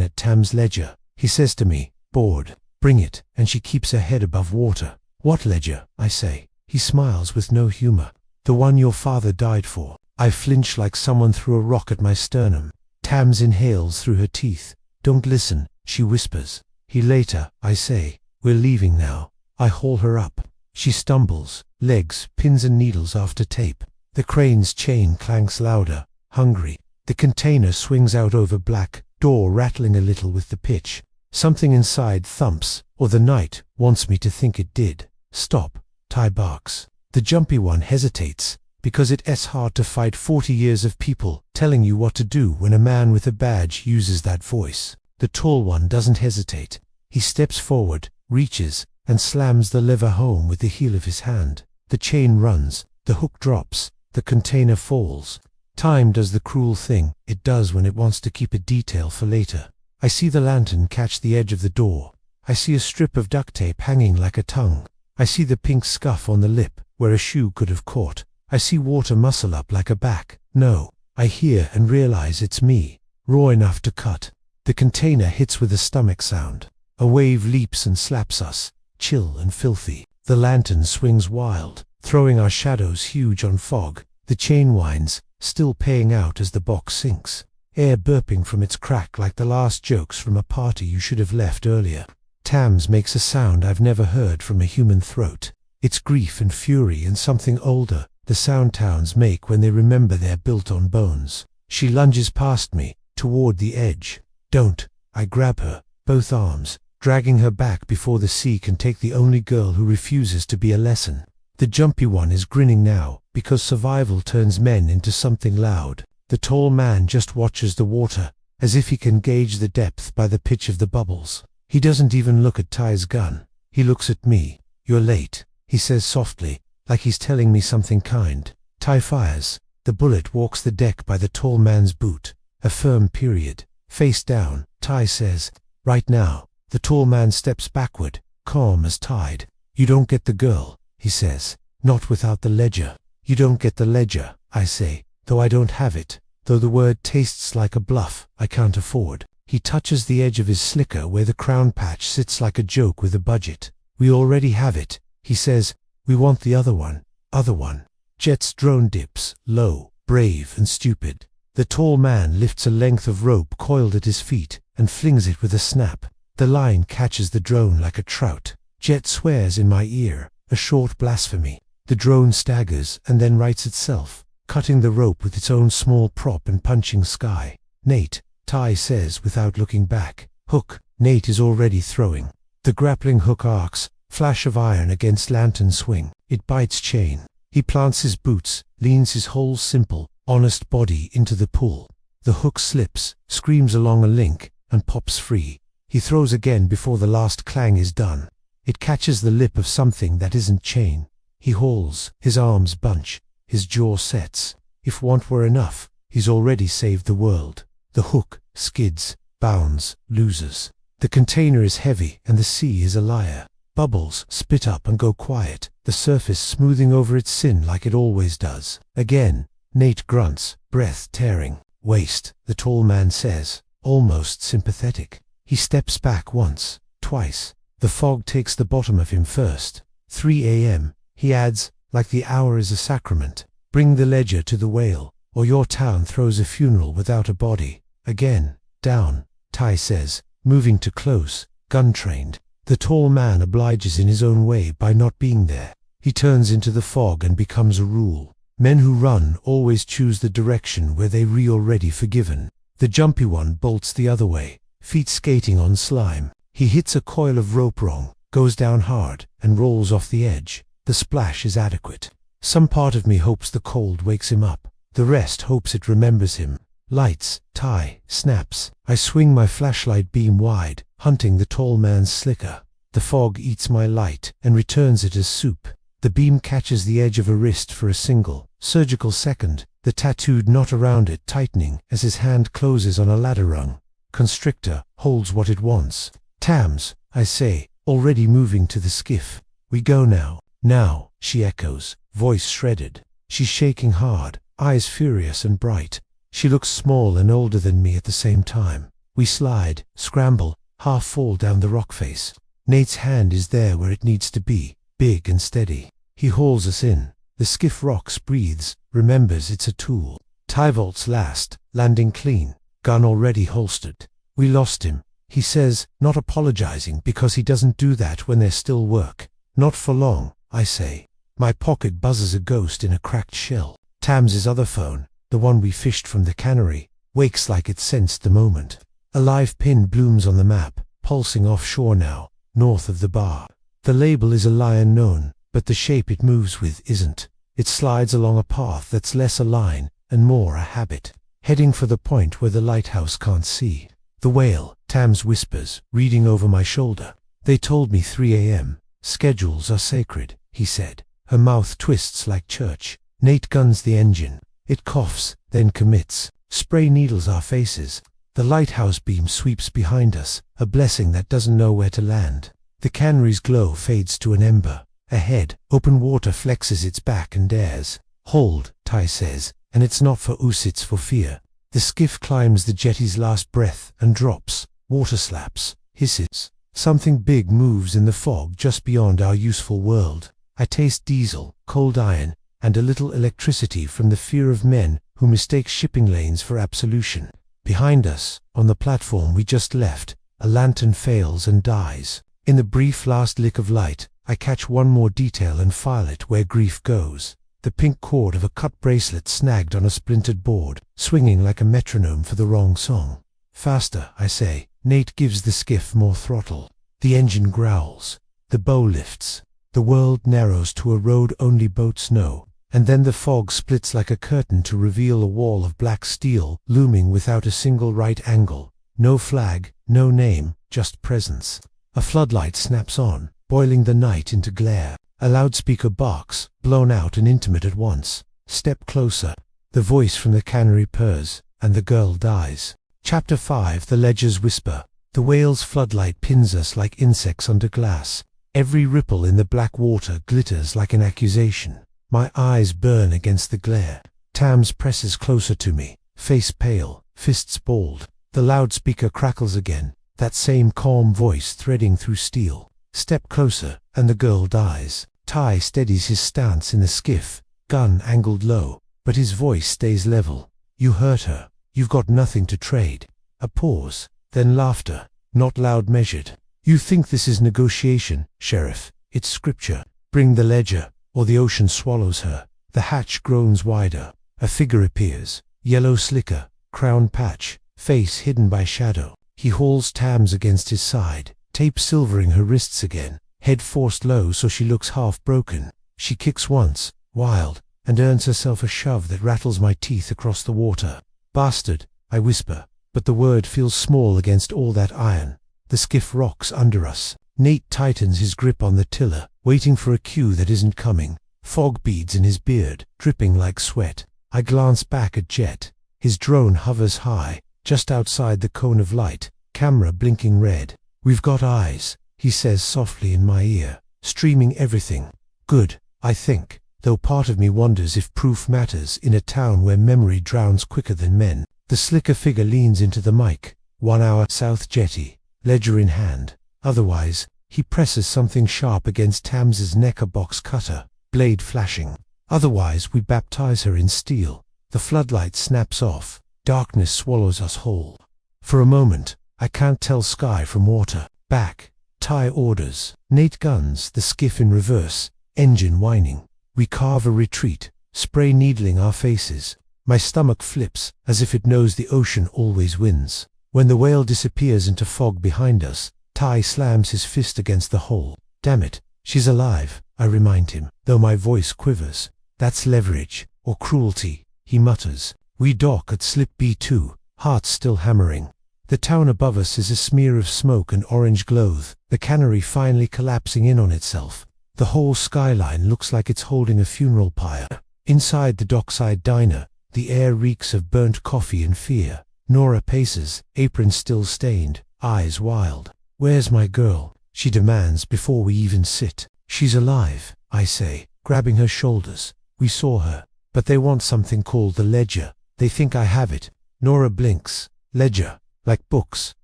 at Tam's ledger. He says to me, bored. Bring it, and she keeps her head above water. What ledger? I say. He smiles with no humor. The one your father died for. I flinch like someone threw a rock at my sternum. Tams inhales through her teeth. Don't listen, she whispers. He later, I say. We're leaving now. I haul her up. She stumbles, legs, pins and needles after tape. The crane's chain clanks louder, hungry. The container swings out over black, door rattling a little with the pitch. Something inside thumps, or the night wants me to think it did. Stop, Ty barks. The jumpy one hesitates, because it's hard to fight 40 years of people telling you what to do when a man with a badge uses that voice. The tall one doesn't hesitate. He steps forward, reaches, and slams the lever home with the heel of his hand. The chain runs, the hook drops, the container falls. Time does the cruel thing it does when it wants to keep a detail for later. I see the lantern catch the edge of the door. I see a strip of duct tape hanging like a tongue. I see the pink scuff on the lip, where a shoe could have caught. I see water muscle up like a back. No, I hear and realize it's me, raw enough to cut. The container hits with a stomach sound. A wave leaps and slaps us, chill and filthy. The lantern swings wild, throwing our shadows huge on fog. The chain winds, still paying out as the box sinks. Air burping from its crack like the last jokes from a party you should have left earlier. Tams makes a sound I've never heard from a human throat. It's grief and fury and something older, the sound towns make when they remember they're built on bones. She lunges past me, toward the edge. Don't. I grab her, both arms, dragging her back before the sea can take the only girl who refuses to be a lesson. The jumpy one is grinning now, because survival turns men into something loud. The tall man just watches the water, as if he can gauge the depth by the pitch of the bubbles. He doesn't even look at Ty's gun. He looks at me. You're late, he says softly, like he's telling me something kind. Ty fires. The bullet walks the deck by the tall man's boot. A firm period. Face down, Ty says, Right now. The tall man steps backward, calm as tide. You don't get the girl, he says. Not without the ledger. You don't get the ledger, I say, though I don't have it. Though the word tastes like a bluff, I can't afford. He touches the edge of his slicker where the crown patch sits like a joke with a budget. We already have it, he says. We want the other one. Other one. Jet's drone dips, low, brave and stupid. The tall man lifts a length of rope coiled at his feet and flings it with a snap. The line catches the drone like a trout. Jet swears in my ear, a short blasphemy. The drone staggers and then rights itself, cutting the rope with its own small prop and punching sky. Nate, Ty says without looking back. Hook. Nate is already throwing. The grappling hook arcs, flash of iron against lantern swing. It bites chain. He plants his boots, leans his whole simple, honest body into the pull. The hook slips, screams along a link, and pops free. He throws again before the last clang is done. It catches the lip of something that isn't chain. He hauls, his arms bunch, his jaw sets. If want were enough, he's already saved the world. The hook skids, bounds, loses. The container is heavy and the sea is a liar. Bubbles spit up and go quiet, the surface smoothing over its sin like it always does. Again, Nate grunts, breath tearing. Waste, the tall man says, almost sympathetic. He steps back once, twice. The fog takes the bottom of him first. 3 a.m., he adds, like the hour is a sacrament. Bring the ledger to the whale, or your town throws a funeral without a body. Again, down, Ty says, moving to close, gun-trained. The tall man obliges in his own way by not being there. He turns into the fog and becomes a rule. Men who run always choose the direction where they already forgiven. The jumpy one bolts the other way, feet skating on slime. He hits a coil of rope wrong, goes down hard, and rolls off the edge. The splash is adequate. Some part of me hopes the cold wakes him up. The rest hopes it remembers him. Lights, Ty, snaps. I swing my flashlight beam wide, hunting the tall man's slicker. The fog eats my light and returns it as soup. The beam catches the edge of a wrist for a single, surgical second, the tattooed knot around it tightening as his hand closes on a ladder rung. Constrictor holds what it wants. Tams, I say, already moving to the skiff. We go now. Now, she echoes, voice shredded. She's shaking hard, eyes furious and bright. She looks small and older than me at the same time. We slide, scramble, half fall down the rock face. Nate's hand is there where it needs to be, big and steady. He hauls us in. The skiff rocks, breathes, remembers it's a tool. Ty vaults last, landing clean, gun already holstered. We lost him, he says, not apologizing because he doesn't do that when there's still work. Not for long, I say. My pocket buzzes a ghost in a cracked shell. Tam's other phone, the one we fished from the cannery, wakes like it sensed the moment. A live pin blooms on the map, pulsing offshore now, north of the bar. The label is a lion known, but the shape it moves with isn't. It slides along a path that's less a line and more a habit, heading for the point where the lighthouse can't see. The whale, Tams whispers, reading over my shoulder. They told me 3 a.m. Schedules are sacred, he said. Her mouth twists like church. Nate guns the engine. It coughs, then commits. Spray needles our faces. The lighthouse beam sweeps behind us, a blessing that doesn't know where to land. The cannery's glow fades to an ember. Ahead, open water flexes its back and dares. Hold, Ty says, and it's not for us, it's for fear. The skiff climbs the jetty's last breath and drops. Water slaps, hisses. Something big moves in the fog just beyond our useful world. I taste diesel, cold iron, and a little electricity from the fear of men who mistake shipping lanes for absolution. Behind us, on the platform we just left, a lantern fails and dies. In the brief last lick of light, I catch one more detail and file it where grief goes. The pink cord of a cut bracelet snagged on a splintered board, swinging like a metronome for the wrong song. Faster, I say. Nate gives the skiff more throttle. The engine growls. The bow lifts. The world narrows to a road only boats know. And then the fog splits like a curtain to reveal a wall of black steel looming without a single right angle. No flag, no name, just presence. A floodlight snaps on, boiling the night into glare. A loudspeaker barks, blown out and intimate at once. Step closer. The voice from the cannery purrs, and the girl dies. Chapter 5. The Ledger's Whisper. The whale's floodlight pins us like insects under glass. Every ripple in the black water glitters like an accusation. My eyes burn against the glare. Tams presses closer to me, face pale, fists balled. The loudspeaker crackles again, that same calm voice threading through steel. Step closer, and the girl dies. Ty steadies his stance in the skiff, gun angled low, but his voice stays level. You hurt her. You've got nothing to trade. A pause, then laughter, not loud measured. You think this is negotiation, Sheriff. It's scripture. Bring the ledger, or the ocean swallows her. The hatch groans wider. A figure appears. Yellow slicker, crown patch, face hidden by shadow. He hauls Tams against his side, tape silvering her wrists again, head forced low so she looks half broken. She kicks once, wild, and earns herself a shove that rattles my teeth across the water. Bastard, I whisper, but the word feels small against all that iron. The skiff rocks under us. Nate tightens his grip on the tiller, waiting for a cue that isn't coming. Fog beads in his beard, dripping like sweat. I glance back at Jet. His drone hovers high, just outside the cone of light, camera blinking red. We've got eyes, he says softly in my ear, streaming everything. Good, I think, though part of me wonders if proof matters in a town where memory drowns quicker than men. The slicker figure leans into the mic. 1 hour South Jetty, ledger in hand. Otherwise, he presses something sharp against Tams's neck, a box cutter, blade flashing. Otherwise, we baptize her in steel. The floodlight snaps off. Darkness swallows us whole. For a moment, I can't tell sky from water. Back. Ty orders. Nate guns the skiff in reverse, engine whining. We carve a retreat, spray needling our faces. My stomach flips, as if it knows the ocean always wins. When the whale disappears into fog behind us, Ty slams his fist against the hole. Damn it, she's alive, I remind him, though my voice quivers. That's leverage, or cruelty, he mutters. We dock at slip B2, hearts still hammering. The town above us is a smear of smoke and orange glow, the cannery finally collapsing in on itself. The whole skyline looks like it's holding a funeral pyre. Inside the dockside diner, the air reeks of burnt coffee and fear. Nora paces, apron still stained, eyes wild. Where's my girl? She demands before we even sit. She's alive, I say, grabbing her shoulders. We saw her, but they want something called the ledger. They think I have it. Nora blinks. Ledger, like books,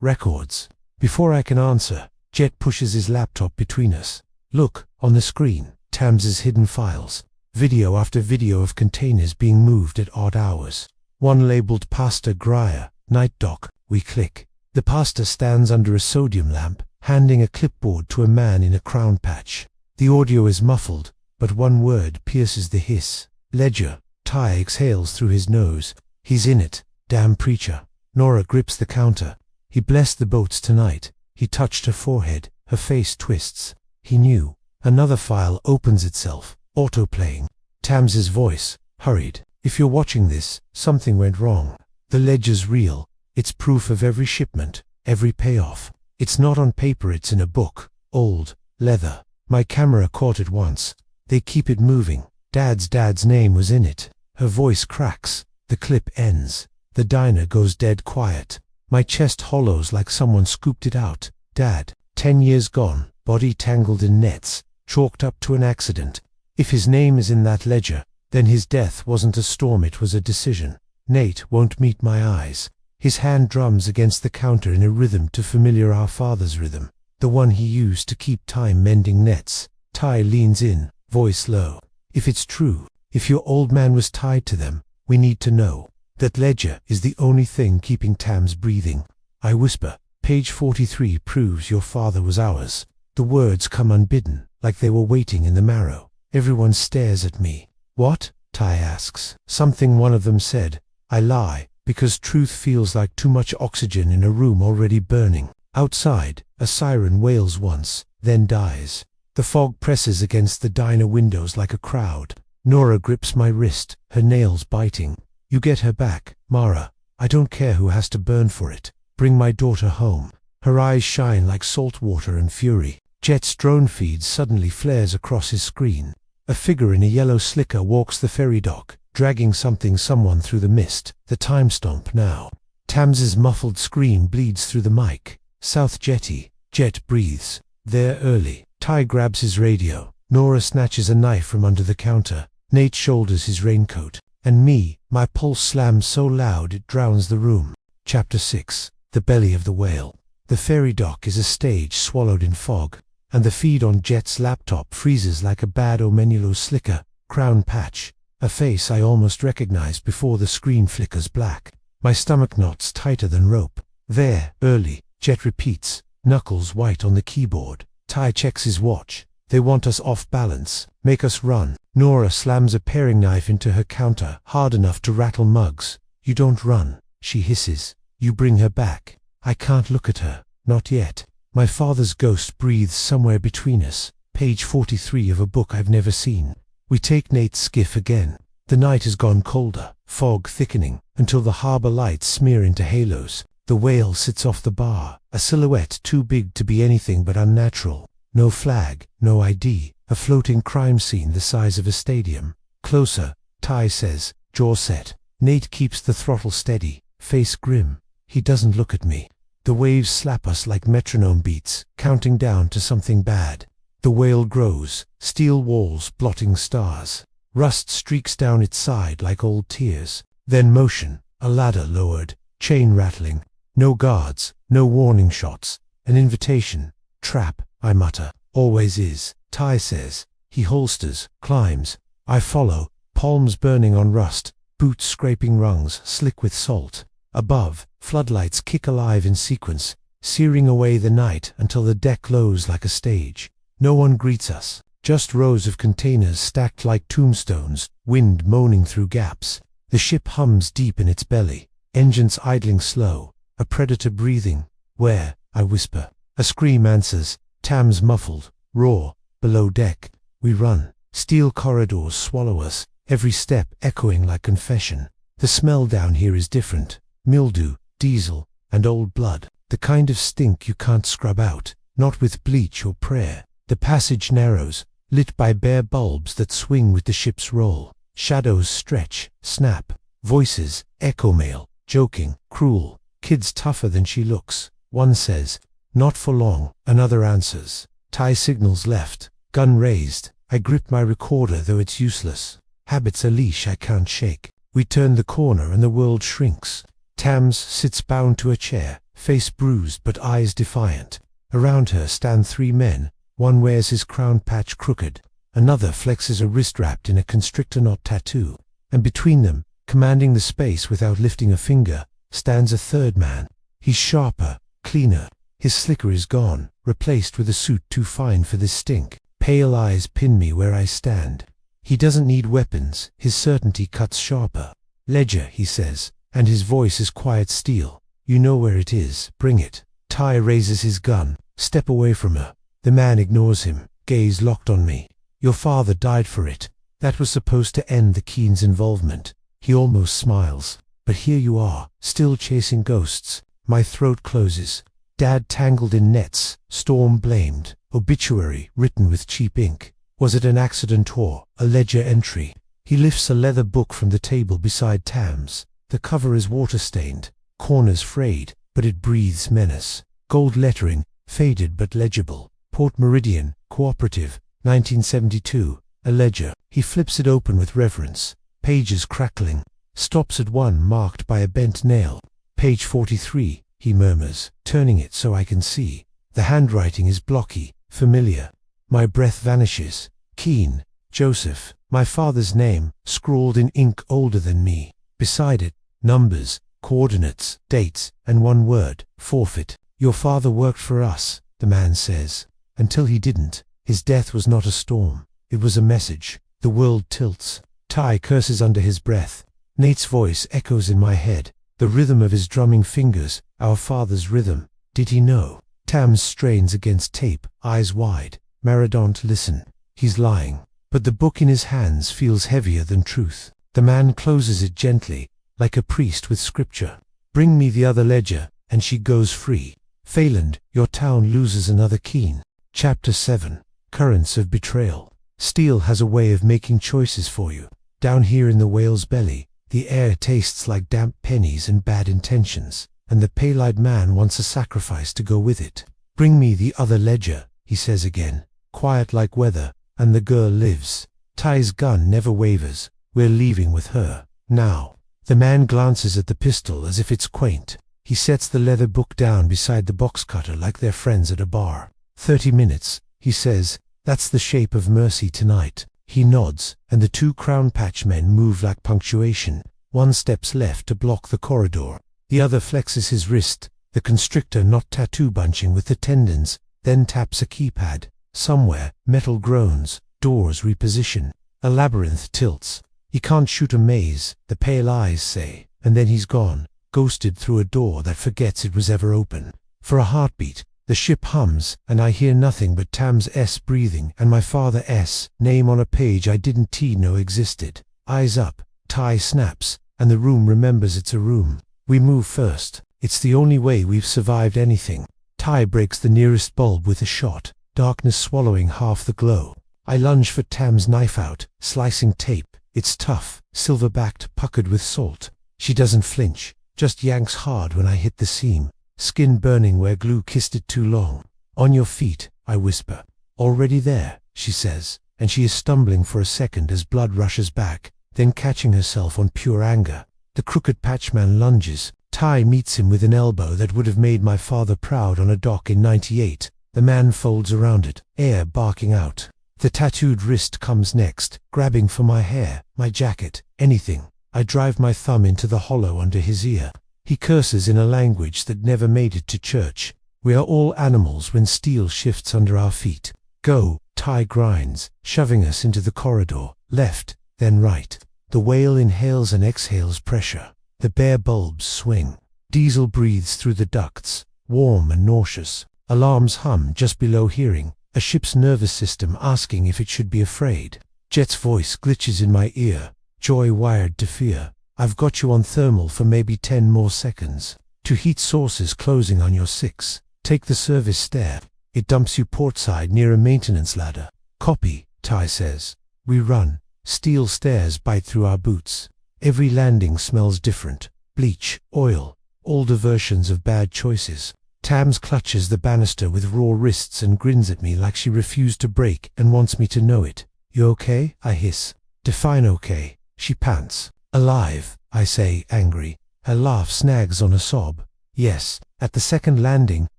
records. Before I can answer, Jet pushes his laptop between us. Look, on the screen, Tams's hidden files. Video after video of containers being moved at odd hours. One labeled Pastor Grier, night dock. We click. The pastor stands under a sodium lamp, handing a clipboard to a man in a crown patch. The audio is muffled, but one word pierces the hiss. Ledger. Ty exhales through his nose. He's in it. Damn preacher. Nora grips the counter. He blessed the boats tonight. He touched her forehead. Her face twists. He knew. Another file opens itself. Autoplaying. Tams's voice, hurried. If you're watching this, something went wrong. The ledger's real. It's proof of every shipment, every payoff. It's not on paper, it's in a book. Old, leather. My camera caught it once. They keep it moving. Dad's name was in it. Her voice cracks. The clip ends. The diner goes dead quiet. My chest hollows like someone scooped it out. Dad, 10 years gone, body tangled in nets, chalked up to an accident. If his name is in that ledger, then his death wasn't a storm, it was a decision. Nate won't meet my eyes. His hand drums against the counter in a rhythm too familiar, our father's rhythm, the one he used to keep time mending nets. Ty leans in, voice low. If it's true, if your old man was tied to them, we need to know. That ledger is the only thing keeping Tams breathing. I whisper, page 43 proves your father was ours. The words come unbidden, like they were waiting in the marrow. Everyone stares at me. What? Ty asks. Something one of them said. I lie, because truth feels like too much oxygen in a room already burning. Outside, a siren wails once, then dies. The fog presses against the diner windows like a crowd. Nora grips my wrist, her nails biting. You get her back, Mara. I don't care who has to burn for it. Bring my daughter home. Her eyes shine like salt water and fury. Jet's drone feed suddenly flares across his screen. A figure in a yellow slicker walks the ferry dock, dragging someone through the mist. The time stomp now. Tams's muffled scream bleeds through the mic. South Jetty. Jet breathes. There early. Ty grabs his radio. Nora snatches a knife from under the counter. Nate shoulders his raincoat. And me, my pulse slams so loud it drowns the room. Chapter 6. The Belly of the Whale. The ferry dock is a stage swallowed in fog, and the feed on Jet's laptop freezes like a bad Omenulo slicker, crown patch, a face I almost recognize before the screen flickers black. My stomach knots tighter than rope. There, early, Jet repeats, knuckles white on the keyboard. Ty checks his watch. They want us off balance, make us run. Nora slams a paring knife into her counter, hard enough to rattle mugs. You don't run, she hisses. You bring her back. I can't look at her, not yet. My father's ghost breathes somewhere between us. Page 43 of a book I've never seen. We take Nate's skiff again. The night has gone colder, fog thickening, until the harbor lights smear into halos. The whale sits off the bar, a silhouette too big to be anything but unnatural. No flag, no ID, a floating crime scene the size of a stadium. Closer, Ty says, jaw set. Nate keeps the throttle steady, face grim. He doesn't look at me. The waves slap us like metronome beats, counting down to something bad. The whale grows, steel walls blotting stars. Rust streaks down its side like old tears. Then motion, a ladder lowered, chain rattling. No guards, no warning shots. An invitation. Trap, I mutter. Always is, Ty says. He holsters, climbs. I follow, palms burning on rust, boots scraping rungs slick with salt. Above, floodlights kick alive in sequence, searing away the night until the deck glows like a stage. No one greets us. Just rows of containers stacked like tombstones, wind moaning through gaps. The ship hums deep in its belly, engines idling slow, a predator breathing. Where? I whisper. A scream answers, Tam's muffled, raw, below deck. We run. Steel corridors swallow us, every step echoing like confession. The smell down here is different. Mildew, diesel, and old blood. The kind of stink you can't scrub out, not with bleach or prayer. The passage narrows, lit by bare bulbs that swing with the ship's roll. Shadows stretch, snap. Voices, echo mail, joking, cruel. Kid's tougher than she looks. One says, not for long. Another answers. Ty signals left, gun raised. I grip my recorder though it's useless. Habit's a leash I can't shake. We turn the corner and the world shrinks. Tams sits bound to a chair, face bruised but eyes defiant. Around her stand three men. One wears his crown patch crooked, another flexes a wrist wrapped in a constrictor knot tattoo, and between them, commanding the space without lifting a finger, stands a third man. He's sharper, cleaner. His slicker is gone, replaced with a suit too fine for this stink. Pale eyes pin me where I stand. He doesn't need weapons, his certainty cuts sharper. Ledger, he says, and his voice is quiet steel. You know where it is, bring it. Ty raises his gun, step away from her. The man ignores him, gaze locked on me. Your father died for it. That was supposed to end the Keene's involvement. He almost smiles. But here you are, still chasing ghosts. My throat closes. Dad tangled in nets, storm blamed, obituary written with cheap ink. Was it an accident or a ledger entry? He lifts a leather book from the table beside Tam's. The cover is water-stained, corners frayed, but it breathes menace. Gold lettering, faded but legible. Port Meridian, Cooperative, 1972, a ledger. He flips it open with reverence, pages crackling, stops at one marked by a bent nail. Page 43, he murmurs, turning it so I can see. The handwriting is blocky, familiar. My breath vanishes. Keene, Joseph, my father's name, scrawled in ink older than me. Beside it, numbers, coordinates, dates, and one word, forfeit. Your father worked for us, the man says. Until he didn't. His death was not a storm. It was a message. The world tilts. Ty curses under his breath. Nate's voice echoes in my head. The rhythm of his drumming fingers, our father's rhythm. Did he know? Tam strains against tape, eyes wide. Mara, don't listen. He's lying. But the book in his hands feels heavier than truth. The man closes it gently, like a priest with scripture. Bring me the other ledger, and she goes free. Phelan, your town loses another Keene. Chapter 7. Currents of Betrayal. Steel has a way of making choices for you. Down here in the whale's belly, the air tastes like damp pennies and bad intentions. and the pale-eyed man wants a sacrifice to go with it. Bring me the other ledger, he says again, quiet like weather, and the girl lives. Ty's gun never wavers. We're leaving with her. Now. The man glances at the pistol as if it's quaint. He sets the leather book down beside the box cutter like they're friends at a bar. 30 minutes, he says. That's the shape of mercy tonight. He nods, and the two crown patch men move like punctuation. One steps left to block the corridor. The other flexes his wrist, the constrictor knot tattoo bunching with the tendons, then taps a keypad. Somewhere, metal groans, doors reposition. A labyrinth tilts. He can't shoot a maze, the pale eyes say, and then he's gone, ghosted through a door that forgets it was ever open. For a heartbeat, the ship hums, and I hear nothing but Tam's S breathing and my father S, name on a page I didn't know existed. Eyes up, Ty snaps, and the room remembers it's a room. We move first. It's the only way we've survived anything. Ty breaks the nearest bulb with a shot, darkness swallowing half the glow. I lunge for Tam's knife out, slicing tape. It's tough, silver-backed, puckered with salt. She doesn't flinch, just yanks hard when I hit the seam, skin burning where glue kissed it too long. On your feet, I whisper. Already there, she says, and she is stumbling for a second as blood rushes back, then catching herself on pure anger. The crooked patchman lunges. Ty meets him with an elbow that would have made my father proud on a dock in '98. The man folds around it, air barking out. The tattooed wrist comes next, grabbing for my hair, my jacket, anything. I drive my thumb into the hollow under his ear. He curses in a language that never made it to church. We are all animals when steel shifts under our feet. Go, Ty grinds, shoving us into the corridor, left, then right. The whale inhales and exhales pressure. The bare bulbs swing. Diesel breathes through the ducts, warm and nauseous. Alarms hum just below hearing. A ship's nervous system asking if it should be afraid. Jet's voice glitches in my ear, joy wired to fear. I've got you on thermal for maybe 10 more seconds. To heat sources closing on your 6. Take the service stair. It dumps you portside near a maintenance ladder. Copy, Ty says. We run. Steel stairs bite through our boots. Every landing smells different. Bleach, oil, older versions of bad choices. Tams clutches the banister with raw wrists and grins at me like she refused to break and wants me to know it. You okay? I hiss. Define okay. She pants. Alive, I say, angry. Her laugh snags on a sob. Yes. At the second landing,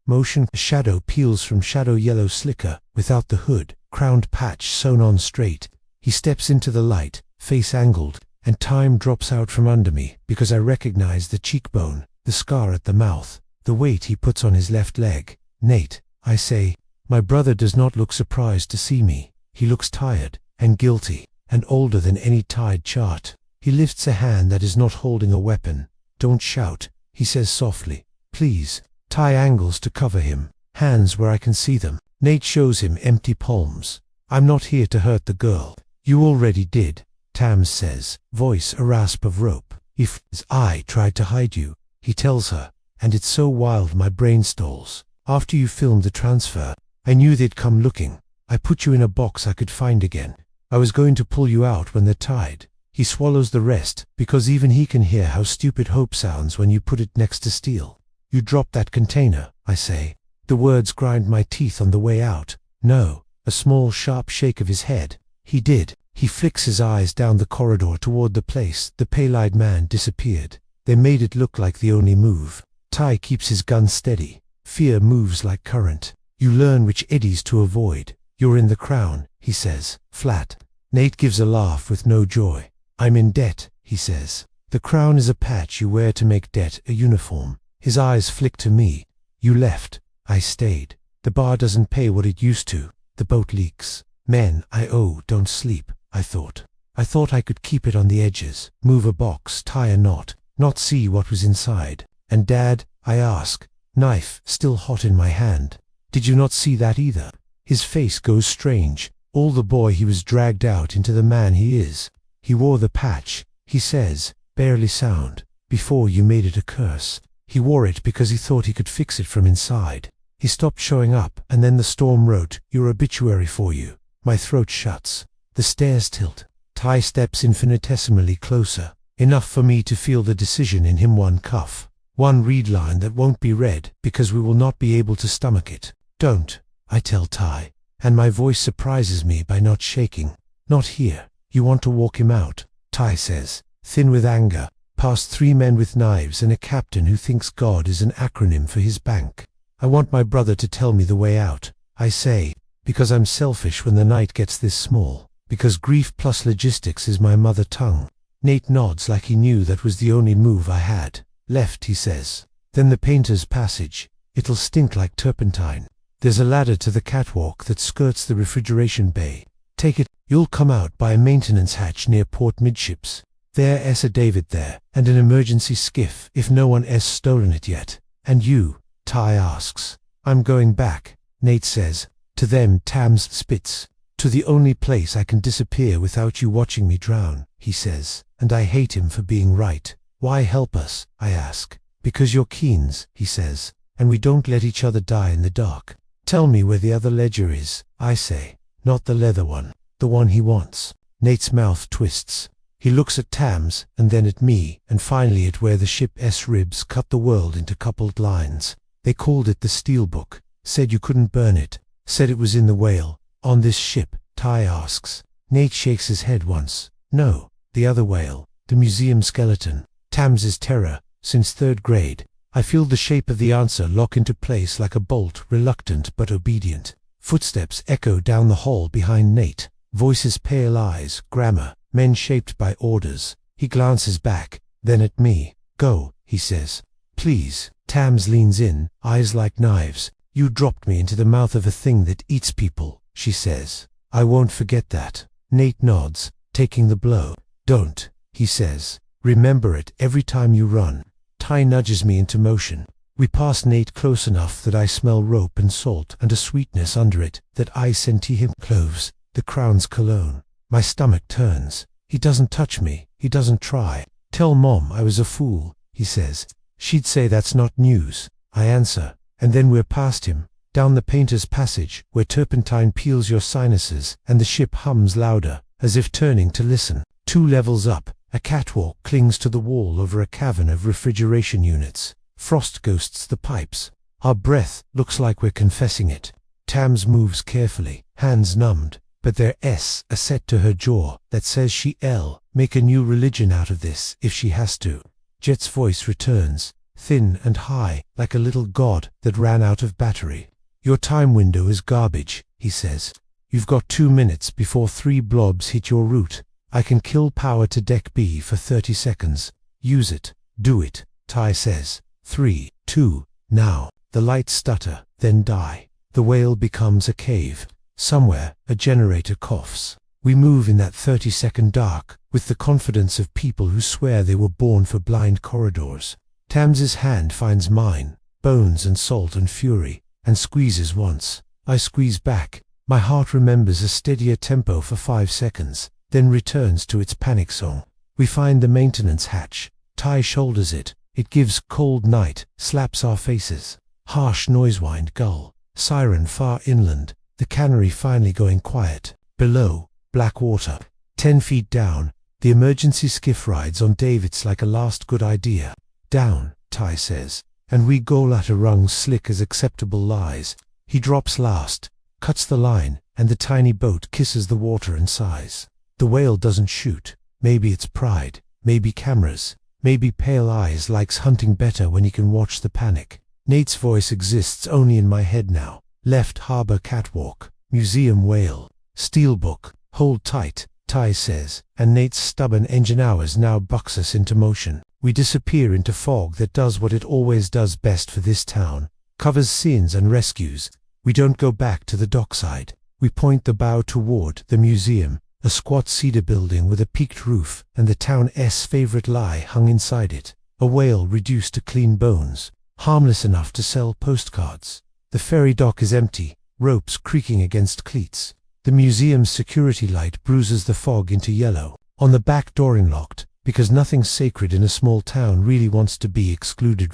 motion shadow peels from shadow yellow slicker, without the hood, crowned patch sewn on straight. He steps into the light, face angled, and time drops out from under me because I recognize the cheekbone, the scar at the mouth, the weight he puts on his left leg. Nate, I say. My brother does not look surprised to see me. He looks tired, and guilty, and older than any tied chart. He lifts a hand that is not holding a weapon. Don't shout, he says softly. Please. Ty angles to cover him, hands where I can see them. Nate shows him empty palms. I'm not here to hurt the girl. You already did, Tams says, voice a rasp of rope. If I tried to hide you, he tells her, and it's so wild my brain stalls. After you filmed the transfer, I knew they'd come looking. I put you in a box I could find again. I was going to pull you out when they're tied. He swallows the rest, because even he can hear how stupid hope sounds when you put it next to steel. You dropped that container, I say. The words grind my teeth on the way out. No, a small sharp shake of his head. He did. He flicks his eyes down the corridor toward the place the pale-eyed man disappeared. They made it look like the only move. Ty keeps his gun steady. Fear moves like current. You learn which eddies to avoid. You're in the crown, he says, flat. Nate gives a laugh with no joy. I'm in debt, he says. The crown is a patch you wear to make debt a uniform. His eyes flick to me. You left. I stayed. The bar doesn't pay what it used to. The boat leaks. Men I owe don't sleep, I thought. I thought I could keep it on the edges, move a box, tie a knot, not see what was inside. And Dad, I ask, knife still hot in my hand. Did you not see that either? His face goes strange. All the boy he was dragged out into the man he is. He wore the patch, he says, barely sound, before you made it a curse. He wore it because he thought he could fix it from inside. He stopped showing up, and then the storm wrote, your obituary for you. My throat shuts. The stairs tilt. Ty steps infinitesimally closer, enough for me to feel the decision in him one cuff. One read line that won't be read because we will not be able to stomach it. Don't, I tell Ty, and my voice surprises me by not shaking. Not here. You want to walk him out, Ty says, thin with anger, past 3 men with knives and a captain who thinks God is an acronym for his bank. I want my brother to tell me the way out, I say, because I'm selfish when the night gets this small, because grief plus logistics is my mother tongue. Nate nods like he knew that was the only move I had left, he says. Then the painter's passage. It'll stink like turpentine. There's a ladder to the catwalk that skirts the refrigeration bay. Take it. You'll come out by a maintenance hatch near port midships. There's a David there, and an emergency skiff if no one has stolen it yet. And you? Ty asks. I'm going back, Nate says. To them Tams spits. To the only place I can disappear without you watching me drown, he says, and I hate him for being right. Why help us, I ask. Because you're Keenes, he says, and we don't let each other die in the dark. Tell me where the other ledger is, I say. Not the leather one, the one he wants. Nate's mouth twists. He looks at Tams, and then at me, and finally at where the ship's ribs cut the world into coupled lines. They called it the Steelbook, said you couldn't burn it, said it was in the whale. On this ship, Ty asks. Nate shakes his head once. No, the other whale, the museum skeleton. Tams's terror, since 3rd grade. I feel the shape of the answer lock into place like a bolt, reluctant but obedient. Footsteps echo down the hall behind Nate. Voices, pale eyes, grammar, men shaped by orders. He glances back, then at me. Go, he says. Please. Tams leans in, eyes like knives. You dropped me into the mouth of a thing that eats people, she says. I won't forget that. Nate nods, taking the blow. Don't, he says. Remember it every time you run. Ty nudges me into motion. We pass Nate close enough that I smell rope and salt and a sweetness under it that I sent him. Cloves, the Crown's cologne. My stomach turns. He doesn't touch me. He doesn't try. Tell Mom I was a fool, he says. She'd say that's not news, I answer. And then we're past him, down the painter's passage, where turpentine peels your sinuses, and the ship hums louder, as if turning to listen. 2 levels up, a catwalk clings to the wall over a cavern of refrigeration units. Frost ghosts the pipes. Our breath looks like we're confessing it. Tams moves carefully, hands numbed, but there's a set to her jaw that says she'll make a new religion out of this if she has to. Jet's voice returns, thin and high, like a little god that ran out of battery. Your time window is garbage, he says. You've got 2 minutes before 3 blobs hit your route. I can kill power to Deck B for 30 seconds. Use it. Do it, Ty says. 3, 2, now. The lights stutter, then die. The whale becomes a cave. Somewhere, a generator coughs. We move in that 30-second dark, with the confidence of people who swear they were born for blind corridors. Tams's hand finds mine, bones and salt and fury, and squeezes once. I squeeze back. My heart remembers a steadier tempo for 5 seconds, then returns to its panic song. We find the maintenance hatch. Ty shoulders it. It gives cold night, slaps our faces. Harsh noise-wind gull. Siren far inland. The cannery finally going quiet. Below, black water. 10 feet down, the emergency skiff rides on davits like a last good idea. Down, Ty says, and we go at a rung slick as acceptable lies. He drops last, cuts the line, and the tiny boat kisses the water and sighs. The whale doesn't shoot. Maybe it's pride, maybe cameras, maybe pale eyes likes hunting better when he can watch the panic. Nate's voice exists only in my head now. Left harbor catwalk, museum whale, steelbook, hold tight, Ty says, and Nate's stubborn engine hours now bucks us into motion. We disappear into fog that does what it always does best for this town, covers scenes and rescues. We don't go back to the dockside. We point the bow toward the museum, a squat cedar building with a peaked roof and the town's favorite lie hung inside it, a whale reduced to clean bones, harmless enough to sell postcards. The ferry dock is empty, ropes creaking against cleats. The museum's security light bruises the fog into yellow. On the back door locked, because nothing sacred in a small town really wants to be excluded.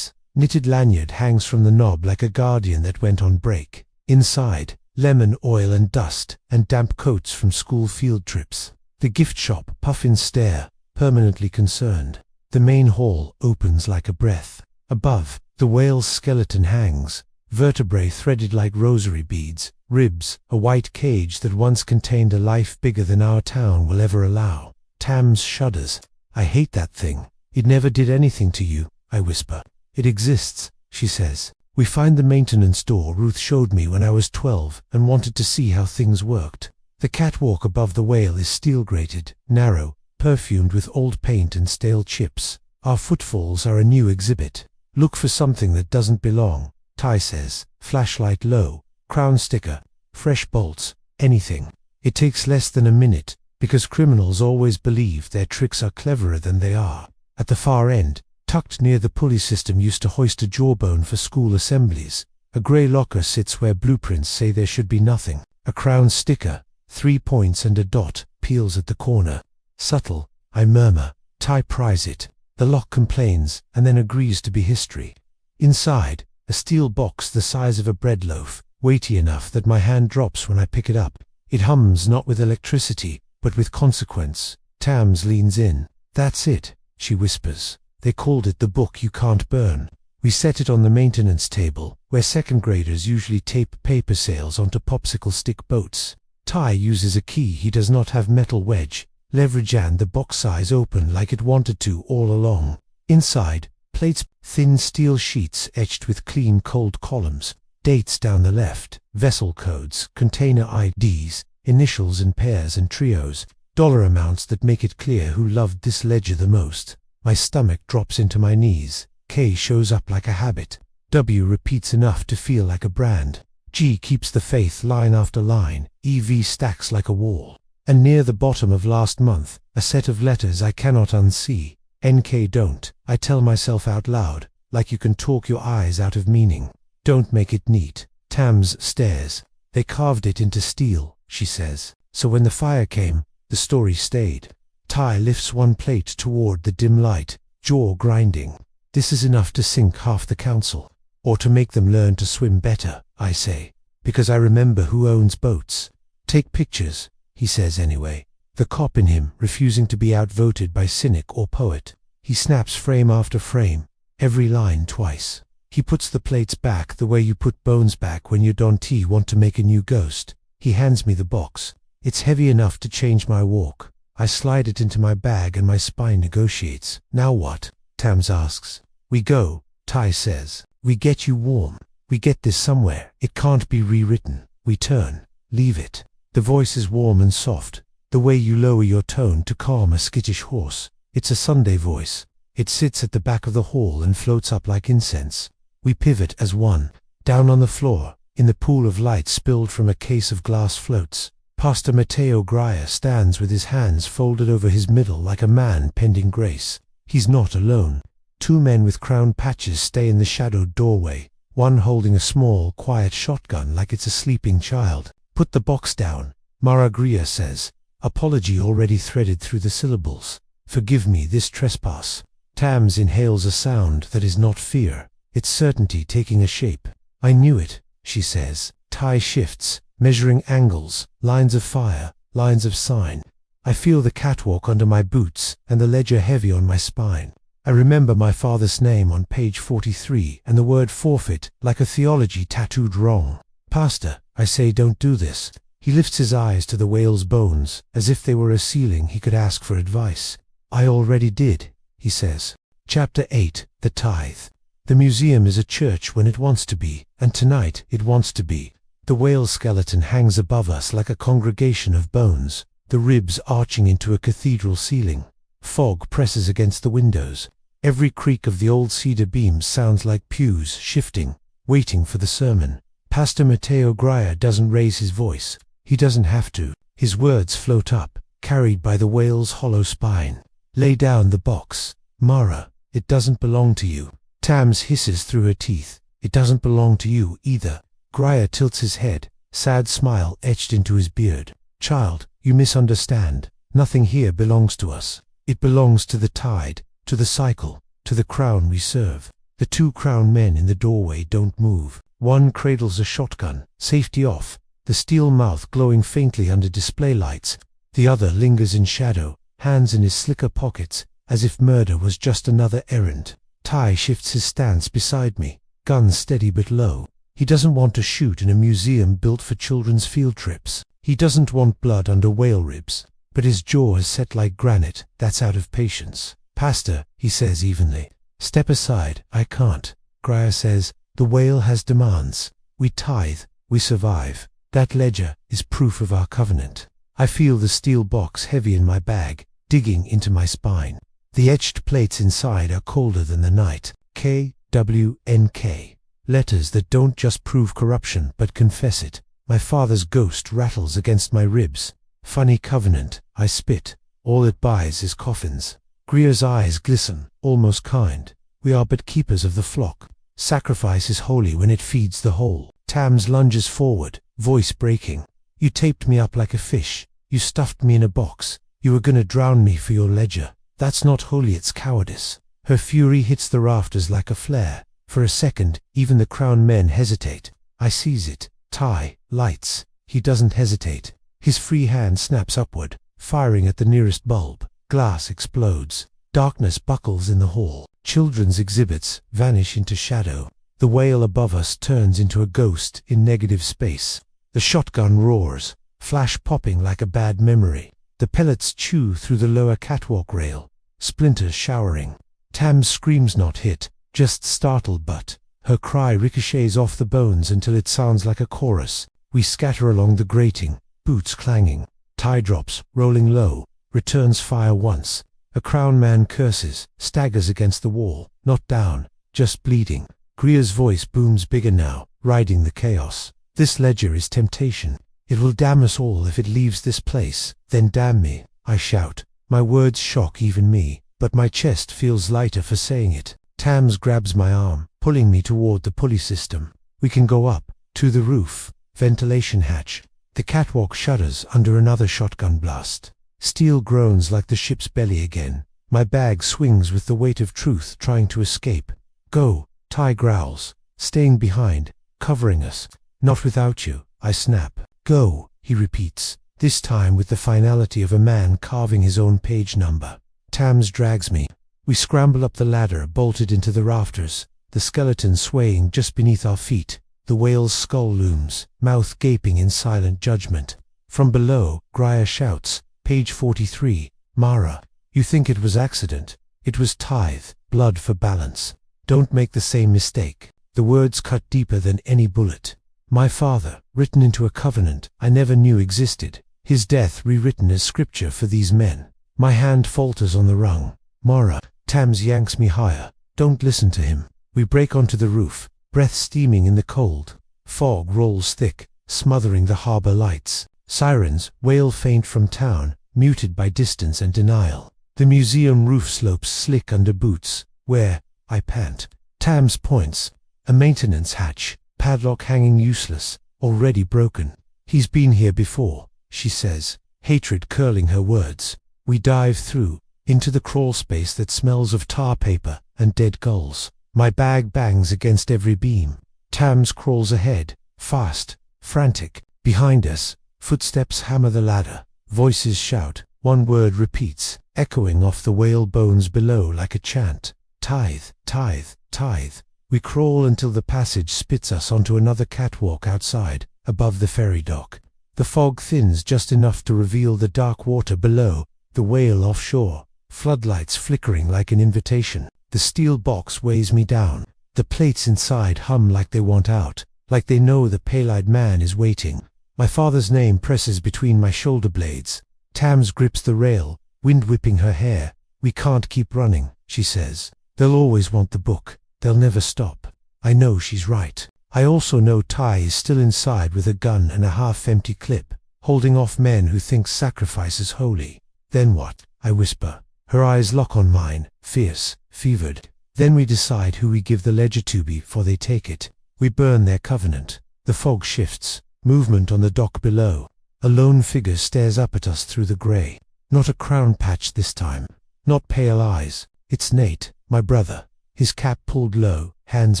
Knitted lanyard hangs from the knob like a guardian that went on break. Inside, lemon oil and dust, and damp coats from school field trips. The gift shop puffins stare, permanently concerned. The main hall opens like a breath. Above, the whale's skeleton hangs, vertebrae threaded like rosary beads, ribs, a white cage that once contained a life bigger than our town will ever allow. Tams shudders. I hate that thing. It never did anything to you, I whisper. It exists, she says. We find the maintenance door Ruth showed me when I was 12 and wanted to see how things worked. The catwalk above the whale is steel-grated, narrow, perfumed with old paint and stale chips. Our footfalls are a new exhibit. Look for something that doesn't belong, Ty says. Flashlight low, crown sticker, fresh bolts, anything. It takes less than a minute, because criminals always believe their tricks are cleverer than they are. At the far end, tucked near the pulley system used to hoist a jawbone for school assemblies. A grey locker sits where blueprints say there should be nothing. A crown sticker, 3 points and a dot, peels at the corner. Subtle, I murmur. Ty pries it. The lock complains, and then agrees to be history. Inside, a steel box the size of a bread loaf, weighty enough that my hand drops when I pick it up. It hums not with electricity, but with consequence. Tams leans in. That's it, she whispers. They called it the book you can't burn. We set it on the maintenance table, where second graders usually tape paper sails onto popsicle stick boats. Ty uses a key he does not have metal wedge. Leverage and the box size open like it wanted to all along. Inside, plates, thin steel sheets etched with clean cold columns. Dates down the left, vessel codes, container IDs, initials in pairs and trios, dollar amounts that make it clear who loved this ledger the most. My stomach drops into my knees. K shows up like a habit. W repeats enough to feel like a brand. G keeps the faith line after line. EV stacks like a wall. And near the bottom of last month, a set of letters I cannot unsee. NK don't, I tell myself out loud, like you can talk your eyes out of meaning. Don't make it neat. Tams stares. They carved it into steel, she says. So when the fire came, the story stayed. Ty lifts one plate toward the dim light, jaw grinding. This is enough to sink half the council. Or to make them learn to swim better, I say. Because I remember who owns boats. Take pictures, he says anyway. The cop in him refusing to be outvoted by cynic or poet. He snaps frame after frame, every line twice. He puts the plates back the way you put bones back when you Dante want to make a new ghost. He hands me the box. It's heavy enough to change my walk. I slide it into my bag and my spine negotiates. Now what? Tams asks. We go, Ty says. We get you warm. We get this somewhere. It can't be rewritten. We turn. Leave it. The voice is warm and soft, the way you lower your tone to calm a skittish horse. It's a Sunday voice. It sits at the back of the hall and floats up like incense. We pivot as one. Down on the floor, in the pool of light spilled from a case of glass floats, Pastor Matteo Graia stands with his hands folded over his middle like a man pending grace. He's not alone. 2 men with crown patches stay in the shadowed doorway, one holding a small, quiet shotgun like it's a sleeping child. Put the box down, Mara Keene says, apology already threaded through the syllables. Forgive me this trespass. Tams inhales a sound that is not fear. It's certainty taking a shape. I knew it, she says. Ty shifts, measuring angles, lines of fire, lines of sign. I feel the catwalk under my boots and the ledger heavy on my spine. I remember my father's name on page 43 and the word forfeit like a theology tattooed wrong. Pastor, I say, don't do this. He lifts his eyes to the whale's bones, as if they were a ceiling he could ask for advice. I already did, he says. Chapter 8, The Tithe. The museum is a church when it wants to be, and tonight it wants to be. The whale skeleton hangs above us like a congregation of bones, the ribs arching into a cathedral ceiling. Fog presses against the windows. Every creak of the old cedar beams sounds like pews shifting, waiting for the sermon. Pastor Matteo Graia doesn't raise his voice. He doesn't have to. His words float up, carried by the whale's hollow spine. Lay down the box. Mara, it doesn't belong to you. Tams hisses through her teeth. It doesn't belong to you either. Graia tilts his head, sad smile etched into his beard. Child, you misunderstand. Nothing here belongs to us. It belongs to the tide, to the cycle, to the crown we serve. The 2 crown men in the doorway don't move. One cradles a shotgun, safety off, the steel mouth glowing faintly under display lights. The other lingers in shadow, hands in his slicker pockets, as if murder was just another errand. Ty shifts his stance beside me, gun steady but low. He doesn't want to shoot in a museum built for children's field trips. He doesn't want blood under whale ribs, but his jaw is set like granite. That's out of patience. Pastor, he says evenly. Step aside, I can't. Grier says, the whale has demands. We tithe, we survive. That ledger is proof of our covenant. I feel the steel box heavy in my bag, digging into my spine. The etched plates inside are colder than the night. KWNK. Letters that don't just prove corruption but confess it. My father's ghost rattles against my ribs. Funny covenant, I spit. All it buys is coffins. Grier's eyes glisten, almost kind. We are but keepers of the flock. Sacrifice is holy when it feeds the whole. Tams lunges forward, voice breaking. You taped me up like a fish. You stuffed me in a box. You were gonna drown me for your ledger. That's not holy, it's cowardice. Her fury hits the rafters like a flare. For a second, even the crown men hesitate. I seize it. Ty lights. He doesn't hesitate. His free hand snaps upward, firing at the nearest bulb. Glass explodes. Darkness buckles in the hall. Children's exhibits vanish into shadow. The whale above us turns into a ghost in negative space. The shotgun roars, flash popping like a bad memory. The pellets chew through the lower catwalk rail, splinters showering. Tam's screams not hit, just startled, but her cry ricochets off the bones until it sounds like a chorus. We scatter along the grating, boots clanging. Ty drops, rolling low, returns fire once. A crown man curses, staggers against the wall, not down, just bleeding. Grier's voice booms bigger now, riding the chaos. This ledger is temptation. It will damn us all if it leaves this place. Then damn me, I shout. My words shock even me, but my chest feels lighter for saying it. Tams grabs my arm, pulling me toward the pulley system. We can go up, to the roof, ventilation hatch. The catwalk shudders under another shotgun blast. Steel groans like the ship's belly again. My bag swings with the weight of truth trying to escape. Go, Ty growls, staying behind, covering us. Not without you, I snap. Go, he repeats, this time with the finality of a man carving his own page number. Tams drags me. We scramble up the ladder bolted into the rafters, the skeleton swaying just beneath our feet. The whale's skull looms, mouth gaping in silent judgment. From below, Grier shouts, page 43, Mara, you think it was accident. It was tithe, blood for balance. Don't make the same mistake. The words cut deeper than any bullet. My father, written into a covenant I never knew existed. His death rewritten as scripture for these men. My hand falters on the rung. Mara, Tams yanks me higher. Don't listen to him. We break onto the roof, breath steaming in the cold. Fog rolls thick, smothering the harbor lights. Sirens wail faint from town, muted by distance and denial. The museum roof slopes slick under boots. Where? I pant. Tams points. A maintenance hatch, padlock hanging useless, already broken. He's been here before, she says, hatred curling her words. We dive through, into the crawl space that smells of tar paper and dead gulls. My bag bangs against every beam. Tams crawls ahead, fast, frantic. Behind us, footsteps hammer the ladder. Voices shout. One word repeats, echoing off the whale bones below like a chant. Tithe, tithe, tithe. We crawl until the passage spits us onto another catwalk outside, above the ferry dock. The fog thins just enough to reveal the dark water below, the whale offshore, floodlights flickering like an invitation. The steel box weighs me down. The plates inside hum like they want out, like they know the pale-eyed man is waiting. My father's name presses between my shoulder blades. Tams grips the rail, wind whipping her hair. We can't keep running, she says. They'll always want the book. They'll never stop. I know she's right. I also know Ty is still inside with a gun and a half-empty clip, holding off men who think sacrifice is holy. Then what? I whisper. Her eyes lock on mine, fierce, fevered. Then we decide who we give the ledger to before they take it. We burn their covenant. The fog shifts. Movement on the dock below. A lone figure stares up at us through the grey. Not a crown patch this time. Not pale eyes. It's Nate, my brother. His cap pulled low, hands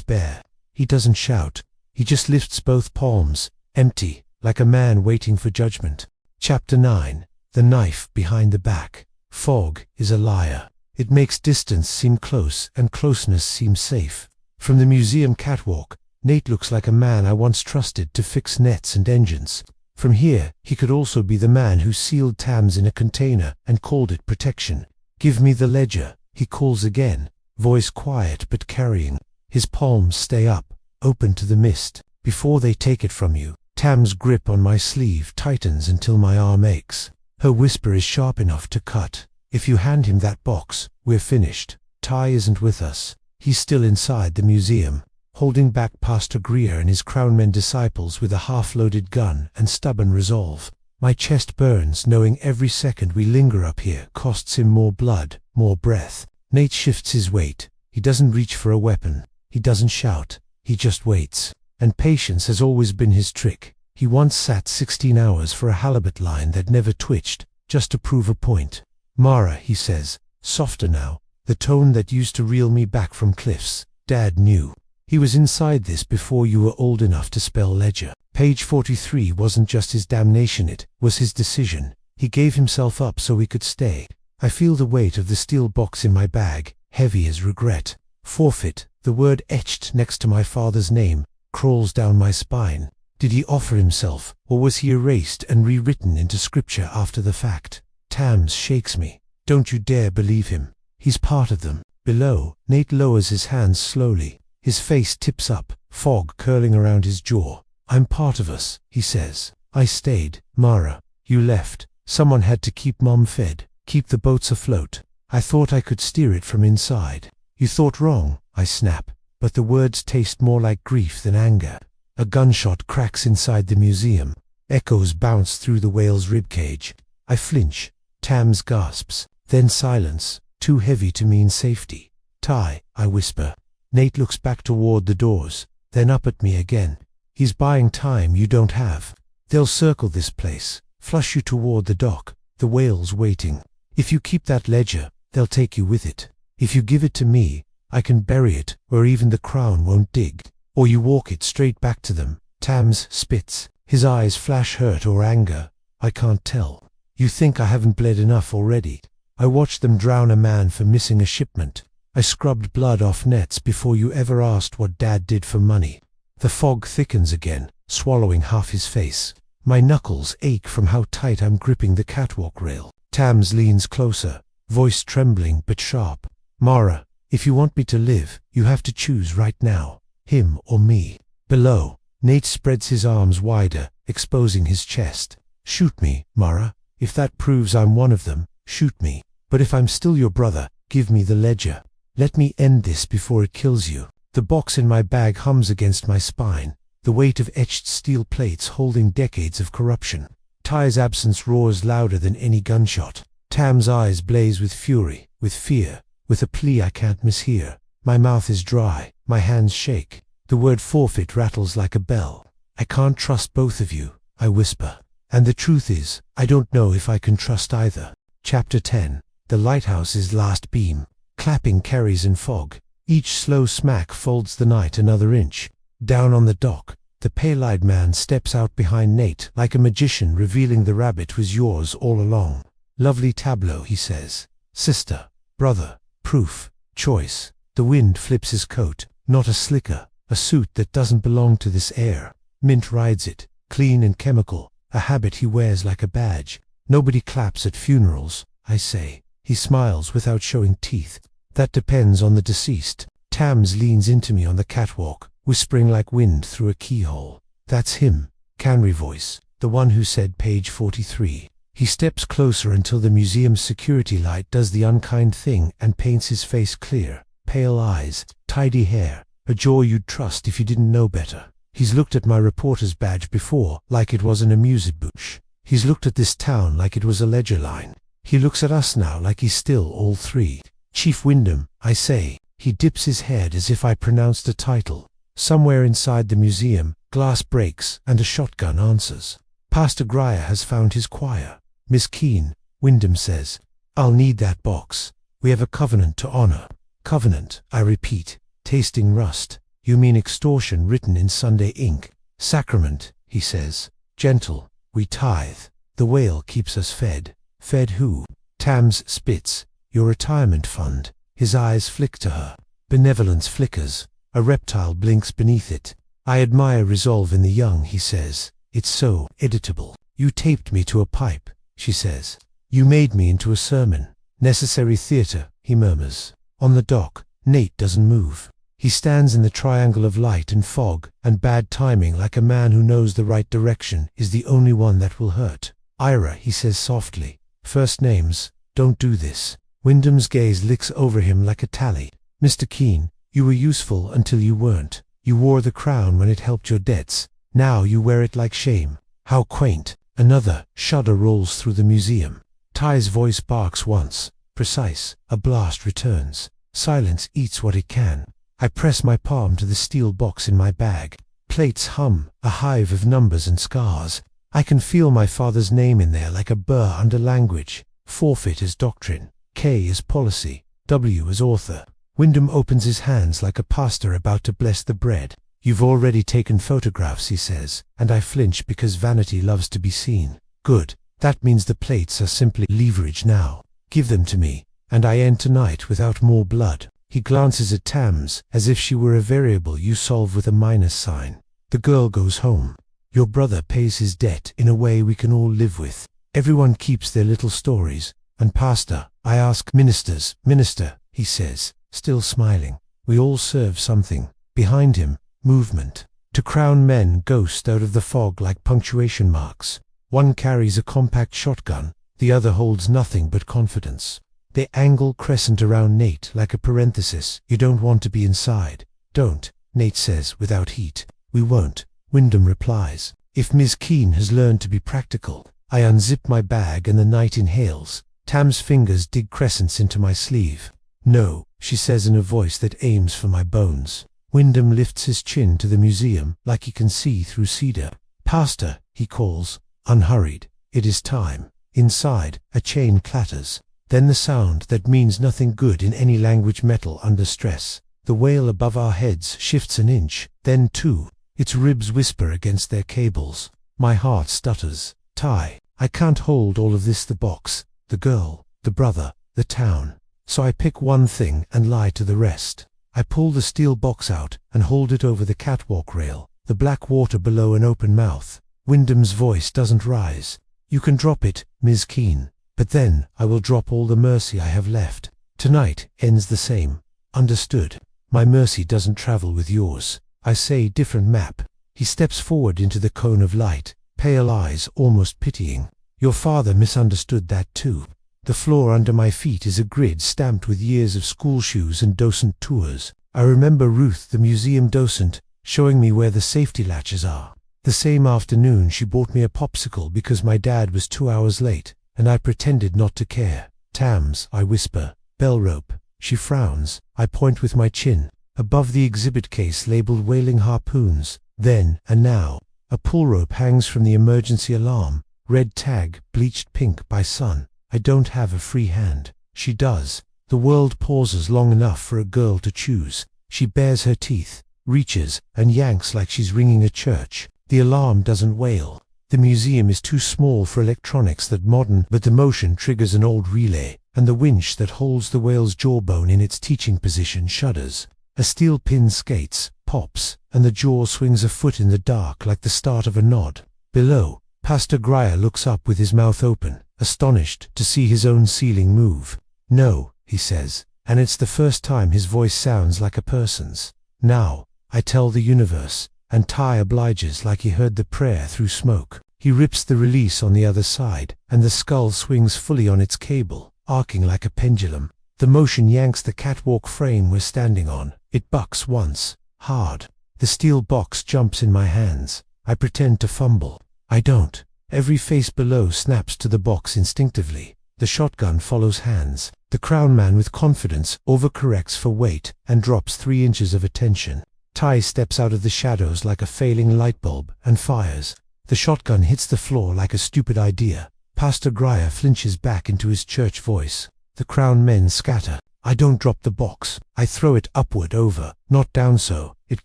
bare. He doesn't shout. He just lifts both palms, empty, like a man waiting for judgment. Chapter 9. The knife behind the back. Fog is a liar. It makes distance seem close and closeness seem safe. From the museum catwalk, Nate looks like a man I once trusted to fix nets and engines. From here, he could also be the man who sealed Tams in a container and called it protection. "Give me the ledger," he calls again, voice quiet but carrying. His palms stay up, open to the mist. "Before they take it from you." Tam's grip on my sleeve tightens until my arm aches. Her whisper is sharp enough to cut. "If you hand him that box, we're finished." Ty isn't with us. He's still inside the museum, holding back Pastor Greer and his Crownmen disciples with a half-loaded gun and stubborn resolve. My chest burns knowing every second we linger up here costs him more blood, more breath. Nate shifts his weight. He doesn't reach for a weapon. He doesn't shout. He just waits. And patience has always been his trick. He once sat 16 hours for a halibut line that never twitched, just to prove a point. "Mara," he says, softer now, the tone that used to reel me back from cliffs. "Dad knew. He was inside this before you were old enough to spell ledger." Page 43 wasn't just his damnation, it was his decision. He gave himself up so we could stay. I feel the weight of the steel box in my bag, heavy as regret. Forfeit, the word etched next to my father's name, crawls down my spine. Did he offer himself, or was he erased and rewritten into scripture after the fact? Tams shakes me. "Don't you dare believe him. He's part of them." Below, Nate lowers his hands slowly. His face tips up, fog curling around his jaw. "I'm part of us," he says. "I stayed, Mara. You left. Someone had to keep Mom fed, keep the boats afloat. I thought I could steer it from inside." "You thought wrong," I snap, but the words taste more like grief than anger. A gunshot cracks inside the museum. Echoes bounce through the whale's ribcage. I flinch. Tams gasps. Then silence, too heavy to mean safety. "Ty," I whisper. Nate looks back toward the doors, then up at me again. "He's buying time you don't have. They'll circle this place, flush you toward the dock. The whale's waiting. If you keep that ledger, they'll take you with it. If you give it to me, I can bury it where even the crown won't dig. Or you walk it straight back to them." Tams spits. His eyes flash hurt or anger. I can't tell. "You think I haven't bled enough already? I watched them drown a man for missing a shipment. I scrubbed blood off nets before you ever asked what Dad did for money." The fog thickens again, swallowing half his face. My knuckles ache from how tight I'm gripping the catwalk rail. Tams leans closer, voice trembling but sharp. "Mara, if you want me to live, you have to choose right now. Him or me." Below, Nate spreads his arms wider, exposing his chest. "Shoot me, Mara. If that proves I'm one of them, shoot me. But if I'm still your brother, give me the ledger. Let me end this before it kills you." The box in my bag hums against my spine, the weight of etched steel plates holding decades of corruption. Ty's absence roars louder than any gunshot. Tam's eyes blaze with fury, with fear, with a plea I can't mishear. My mouth is dry, my hands shake. The word forfeit rattles like a bell. "I can't trust both of you," I whisper. And the truth is, I don't know if I can trust either. Chapter 10. The lighthouse's last beam. Clapping carries in fog. Each slow smack folds the night another inch. Down on the dock, the pale-eyed man steps out behind Nate like a magician revealing the rabbit was yours all along. "Lovely tableau," he says. "Sister, brother, proof, choice." The wind flips his coat, not a slicker, a suit that doesn't belong to this air. Mint rides it, clean and chemical, a habit he wears like a badge. "Nobody claps at funerals," I say. He smiles without showing teeth. "That depends on the deceased." Tams leans into me on the catwalk, whispering like wind through a keyhole. "That's him," cannery voice, the one who said page 43. He steps closer until the museum's security light does the unkind thing and paints his face clear. Pale eyes, tidy hair, a jaw you'd trust if you didn't know better. He's looked at my reporter's badge before, like it was an amuse-bouche. He's looked at this town like it was a ledger line. He looks at us now like he's still all three. "Chief Wyndham," I say. He dips his head as if I pronounced a title. Somewhere inside the museum, glass breaks and a shotgun answers. "Pastor Greer has found his choir." "Miss Keene," Wyndham says. "I'll need that box. We have a covenant to honor." "Covenant," I repeat, tasting rust. "You mean extortion written in Sunday ink." "Sacrament," he says. "Gentle. We tithe. The whale keeps us fed." "Fed who?" Tams spits. Your retirement fund. His eyes flick to her. Benevolence flickers. A reptile blinks beneath it. I admire resolve in the young, he says. It's so editable. You taped me to a pipe, she says. You made me into a sermon. Necessary theatre, he murmurs. On the dock, Nate doesn't move. He stands in the triangle of light and fog and bad timing like a man who knows the right direction is the only one that will hurt. Ira, he says softly. First names, don't do this. Wyndham's gaze licks over him like a tally. Mr. Keene, you were useful until you weren't. You wore the crown when it helped your debts. Now you wear it like shame. How quaint. Another shudder rolls through the museum. Ty's voice barks once. Precise. A blast returns. Silence eats what it can. I press my palm to the steel box in my bag. Plates hum, a hive of numbers and scars. I can feel my father's name in there like a burr under language. Forfeit as doctrine. K as policy. W as author. Wyndham opens his hands like a pastor about to bless the bread. You've already taken photographs, he says, and I flinch because vanity loves to be seen. Good. That means the plates are simply leverage now. Give them to me, and I end tonight without more blood. He glances at Tams, as if she were a variable you solve with a minus sign. The girl goes home. Your brother pays his debt in a way we can all live with. Everyone keeps their little stories. And pastor, I ask ministers, minister, he says, still smiling. We all serve something. Behind him, movement. To crown men ghost out of the fog like punctuation marks. One carries a compact shotgun, the other holds nothing but confidence. They angle crescent around Nate like a parenthesis. You don't want to be inside. Don't, Nate says without heat. We won't, Wyndham replies. If Ms. Keene has learned to be practical. I unzip my bag and the night inhales. Tam's fingers dig crescents into my sleeve. No, she says in a voice that aims for my bones. Wyndham lifts his chin to the museum like he can see through cedar. Pastor, he calls, unhurried. It is time. Inside, a chain clatters. Then the sound that means nothing good in any language metal under stress. The wail above our heads shifts an inch, then two. Its ribs whisper against their cables. My heart stutters. Ty, I can't hold all of this, the box, the girl, the brother, the town. So I pick one thing and lie to the rest. I pull the steel box out and hold it over the catwalk rail, the black water below an open mouth. Wyndham's voice doesn't rise. You can drop it, Ms. Keene. But then I will drop all the mercy I have left. Tonight ends the same. Understood. My mercy doesn't travel with yours. I say different map. He steps forward into the cone of light, pale eyes almost pitying. Your father misunderstood that too. The floor under my feet is a grid stamped with years of school shoes and docent tours. I remember Ruth, the museum docent, showing me where the safety latches are. The same afternoon she bought me a popsicle because my dad was 2 hours late, and I pretended not to care. Tams, I whisper. Bell rope. She frowns. I point with my chin. Above the exhibit case labeled whaling harpoons. Then, and now. A pull rope hangs from the emergency alarm. Red tag, bleached pink by sun. I don't have a free hand. She does. The world pauses long enough for a girl to choose. She bares her teeth, reaches, and yanks like she's ringing a church. The alarm doesn't wail. The museum is too small for electronics that modern, but the motion triggers an old relay, and the winch that holds the whale's jawbone in its teaching position shudders. A steel pin skates, pops, and the jaw swings a foot in the dark like the start of a nod. Below, Pastor Grier looks up with his mouth open, astonished to see his own ceiling move. No, he says, and it's the first time his voice sounds like a person's. Now, I tell the universe, and Ty obliges like he heard the prayer through smoke. He rips the release on the other side, and the skull swings fully on its cable, arcing like a pendulum. The motion yanks the catwalk frame we're standing on. It bucks once, hard. The steel box jumps in my hands. I pretend to fumble. I don't. Every face below snaps to the box instinctively. The shotgun follows hands. The crown man with confidence overcorrects for weight and drops 3 inches of attention. Ty steps out of the shadows like a failing light bulb and fires. The shotgun hits the floor like a stupid idea. Pastor Grier flinches back into his church voice. The crown men scatter. I don't drop the box. I throw it upward over, not down so. It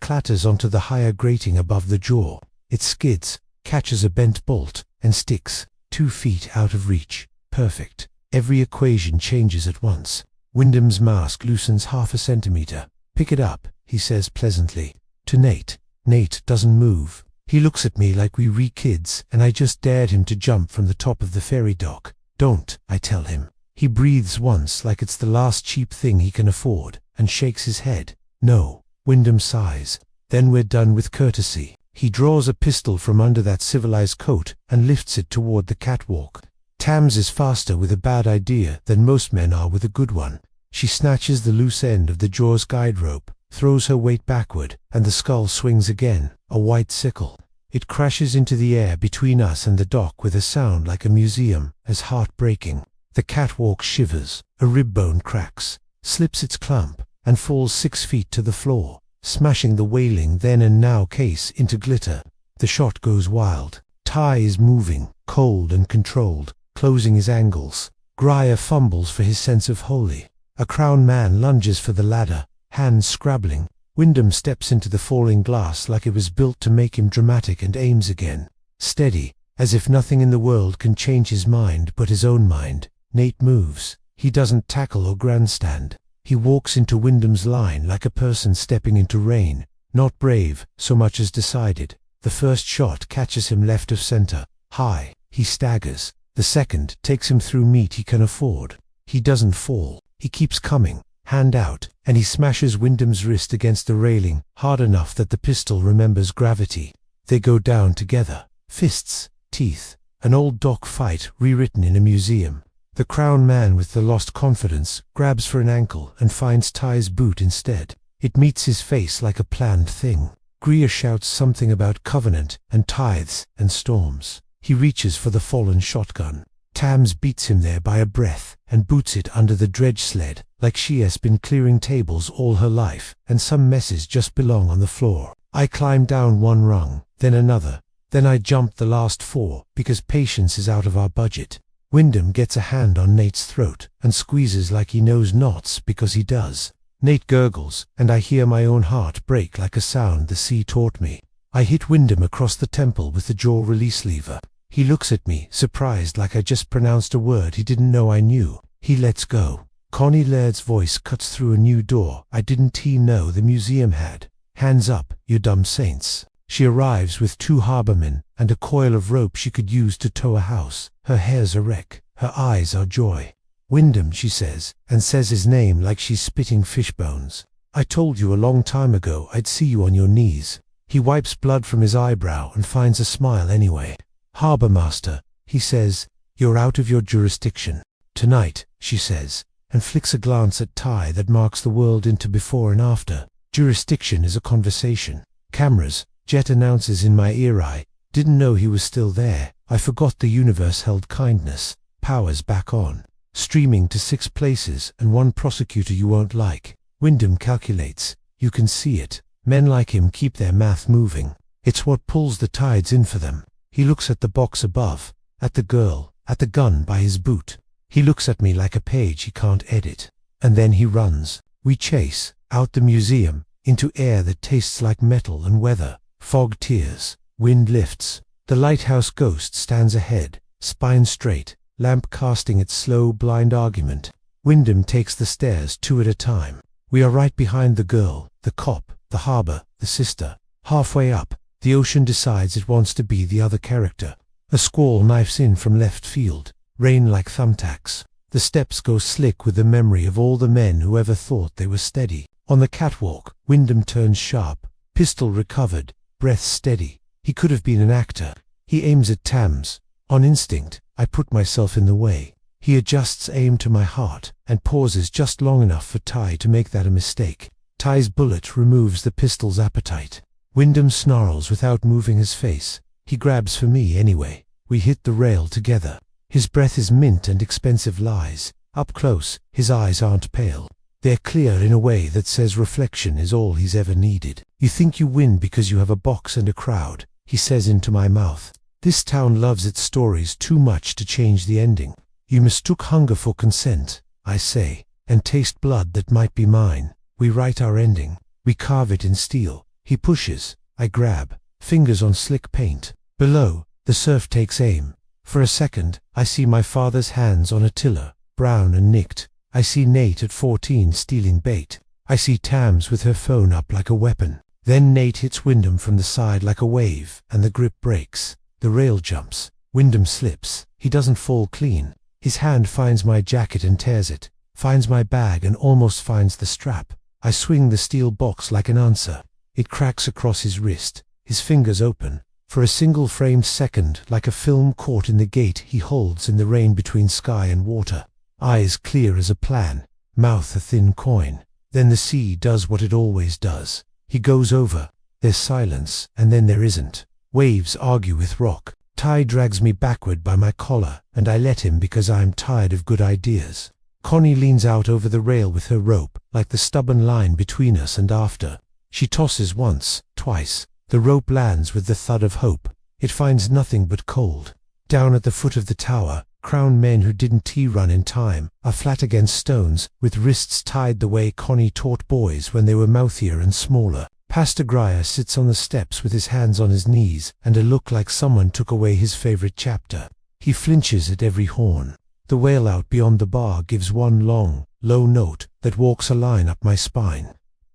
clatters onto the higher grating above the jaw. It skids, catches a bent bolt, and sticks, 2 feet out of reach. Perfect. Every equation changes at once. Wyndham's mask loosens half a centimeter. "Pick it up," he says pleasantly. To Nate. Nate doesn't move. He looks at me like we kids, and I just dared him to jump from the top of the ferry dock. "Don't," I tell him. He breathes once like it's the last cheap thing he can afford, and shakes his head. "No." Wyndham sighs. "Then we're done with courtesy." He draws a pistol from under that civilized coat and lifts it toward the catwalk. Tams is faster with a bad idea than most men are with a good one. She snatches the loose end of the Jaws guide rope, throws her weight backward, and the skull swings again, a white sickle. It crashes into the air between us and the dock with a sound like a museum, as heartbreaking. The catwalk shivers, a rib bone cracks, slips its clamp, and falls 6 feet to the floor, smashing the wailing then and now case into glitter. The shot goes wild. Ty is moving, cold and controlled, closing his angles. Grier fumbles for his sense of holy. A crowned man lunges for the ladder, hands scrabbling. Wyndham steps into the falling glass like it was built to make him dramatic and aims again. Steady, as if nothing in the world can change his mind but his own mind. Nate moves. He doesn't tackle or grandstand. He walks into Wyndham's line like a person stepping into rain, not brave so much as decided. The first shot catches him left of center, high. He staggers. The second takes him through meat he can afford. He doesn't fall. He keeps coming, hand out, and he smashes Wyndham's wrist against the railing, hard enough that the pistol remembers gravity. They go down together. Fists, teeth, an old dock fight rewritten in a museum. The crowned man with the lost confidence grabs for an ankle and finds Ty's boot instead. It meets his face like a planned thing. Grier shouts something about covenant and tithes and storms. He reaches for the fallen shotgun. Tams beats him there by a breath and boots it under the dredge sled like she has been clearing tables all her life and some messes just belong on the floor. I climb down one rung, then another. Then I jump the last 4 because patience is out of our budget. Wyndham gets a hand on Nate's throat and squeezes like he knows knots because he does. Nate gurgles, and I hear my own heart break like a sound the sea taught me. I hit Wyndham across the temple with the jaw release lever. He looks at me, surprised like I just pronounced a word he didn't know I knew. He lets go. Connie Laird's voice cuts through a new door I didn't know the museum had. "Hands up, you dumb saints." She arrives with 2 harbormen and a coil of rope she could use to tow a house. Her hair's a wreck. Her eyes are joy. "Wyndham," she says, and says his name like she's spitting fish bones. "I told you a long time ago I'd see you on your knees." He wipes blood from his eyebrow and finds a smile anyway. "Harbor master," he says, "you're out of your jurisdiction. Tonight," she says, and flicks a glance at Ty that marks the world into before and after. Jurisdiction is a conversation. Cameras. Jet announces in my ear. I didn't know he was still there. I forgot the universe held kindness. Power's back on. Streaming to 6 places and 1 prosecutor you won't like. Wyndham calculates. You can see it. Men like him keep their math moving. It's what pulls the tides in for them. He looks at the box above, at the girl, at the gun by his boot. He looks at me like a page he can't edit. And then he runs. We chase, out the museum, into air that tastes like metal and weather. Fog tears. Wind lifts. The lighthouse ghost stands ahead, spine straight, lamp casting its slow, blind argument. Wyndham takes the stairs 2 at a time. We are right behind the girl, the cop, the harbor, the sister. Halfway up, the ocean decides it wants to be the other character. A squall knifes in from left field, rain like thumbtacks. The steps go slick with the memory of all the men who ever thought they were steady. On the catwalk, Wyndham turns sharp, pistol recovered, breath steady. He could have been an actor. He aims at Tams. On instinct, I put myself in the way. He adjusts aim to my heart and pauses just long enough for Ty to make that a mistake. Ty's bullet removes the pistol's appetite. Wyndham snarls without moving his face. He grabs for me anyway. We hit the rail together. His breath is mint and expensive lies. Up close, his eyes aren't pale. They're clear in a way that says reflection is all he's ever needed. "You think you win because you have a box and a crowd," he says into my mouth. "This town loves its stories too much to change the ending. You mistook hunger for consent," I say, "and taste blood that might be mine." We write our ending. We carve it in steel. He pushes. I grab. Fingers on slick paint. Below, the surf takes aim. For a second, I see my father's hands on a tiller. brown and nicked. I see Nate at 14 stealing bait. I see Tams with her phone up like a weapon. Then Nate hits Wyndham from the side like a wave, and the grip breaks. The rail jumps. Wyndham slips. He doesn't fall clean. His hand finds my jacket and tears it, finds my bag and almost finds the strap. I swing the steel box like an answer. It cracks across his wrist. His fingers open. For a single framed second, like a film caught in the gate he holds in the rain between sky and water. Eyes clear as a plan, mouth a thin coin. Then the sea does what it always does. He goes over. There's silence, and then there isn't. Waves argue with rock. Ty drags me backward by my collar, and I let him because I am tired of good ideas. Connie leans out over the rail with her rope, like the stubborn line between us and after. She tosses once, twice. The rope lands with the thud of hope. It finds nothing but cold. Down at the foot of the tower, crowned men who didn't tea-run in time are flat against stones, with wrists tied the way Connie taught boys when they were mouthier and smaller. Pastor Grier sits on the steps with his hands on his knees and a look like someone took away his favorite chapter. He flinches at every horn. The whale out beyond the bar gives one long, low note that walks a line up my spine.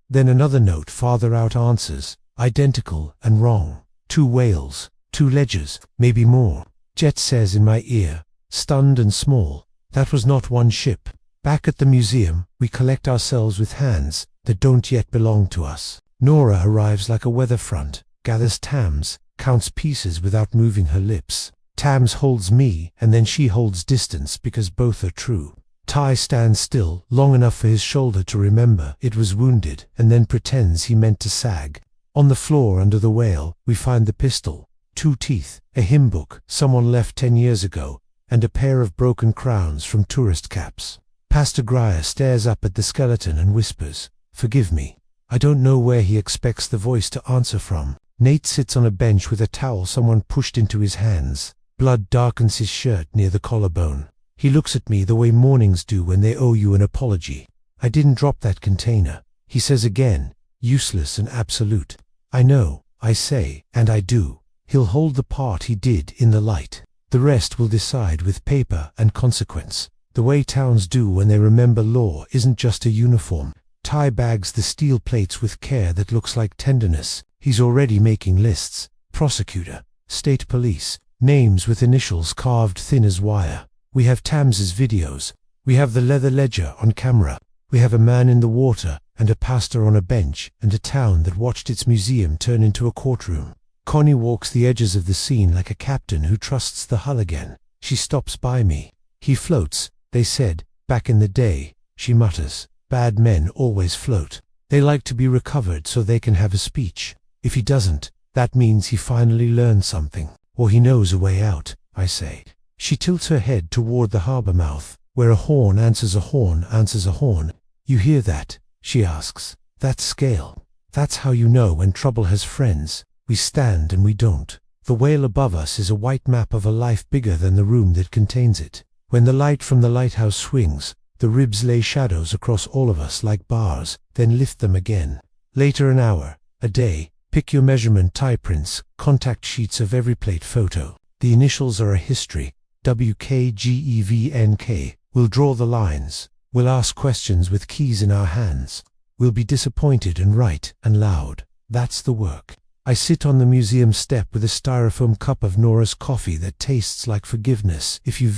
Then another note farther out answers, identical and wrong. 2 whales, 2 ledgers, maybe more. Jet says in my ear, stunned and small, that was not one ship. Back at the museum, we collect ourselves with hands that don't yet belong to us. Nora arrives like a weather front, gathers Tams, counts pieces without moving her lips. Tams holds me, and then she holds distance because both are true. Ty stands still, long enough for his shoulder to remember it was wounded, and then pretends he meant to sag. On the floor under the whale, we find the pistol, 2 teeth, a hymn book someone left 10 years ago, and a pair of broken crowns from tourist caps. Pastor Grier stares up at the skeleton and whispers, "Forgive me." I don't know where he expects the voice to answer from. Nate sits on a bench with a towel someone pushed into his hands. Blood darkens his shirt near the collarbone. He looks at me the way mornings do when they owe you an apology. I didn't drop that container. He says again, useless and absolute. I know, I say, and I do. He'll hold the part he did in the light. The rest will decide with paper and consequence. The way towns do when they remember law isn't just a uniform. Ty bags the steel plates with care that looks like tenderness. He's already making lists. Prosecutor, state police, names with initials carved thin as wire. We have Tams's videos. We have the leather ledger on camera. We have a man in the water, and a pastor on a bench, and a town that watched its museum turn into a courtroom. Connie walks the edges of the scene like a captain who trusts the hull again. She stops by me. He floats, they said, back in the day. She mutters, bad men always float. They like to be recovered so they can have a speech. If he doesn't, that means he finally learned something. Or he knows a way out, I say. She tilts her head toward the harbor mouth, where a horn answers a horn answers a horn. You hear that? She asks. That's scale. That's how you know when trouble has friends. We stand and we don't. The whale above us is a white map of a life bigger than the room that contains it. When the light from the lighthouse swings, the ribs lay shadows across all of us like bars, then lift them again. Later an hour, a day, pick your measurement tie prints, contact sheets of every plate photo. The initials are a history, WKGEVNK. We'll draw the lines. We'll ask questions with keys in our hands. We'll be disappointed and right and loud. That's the work. I sit on the museum step with a styrofoam cup of Nora's coffee that tastes like forgiveness if you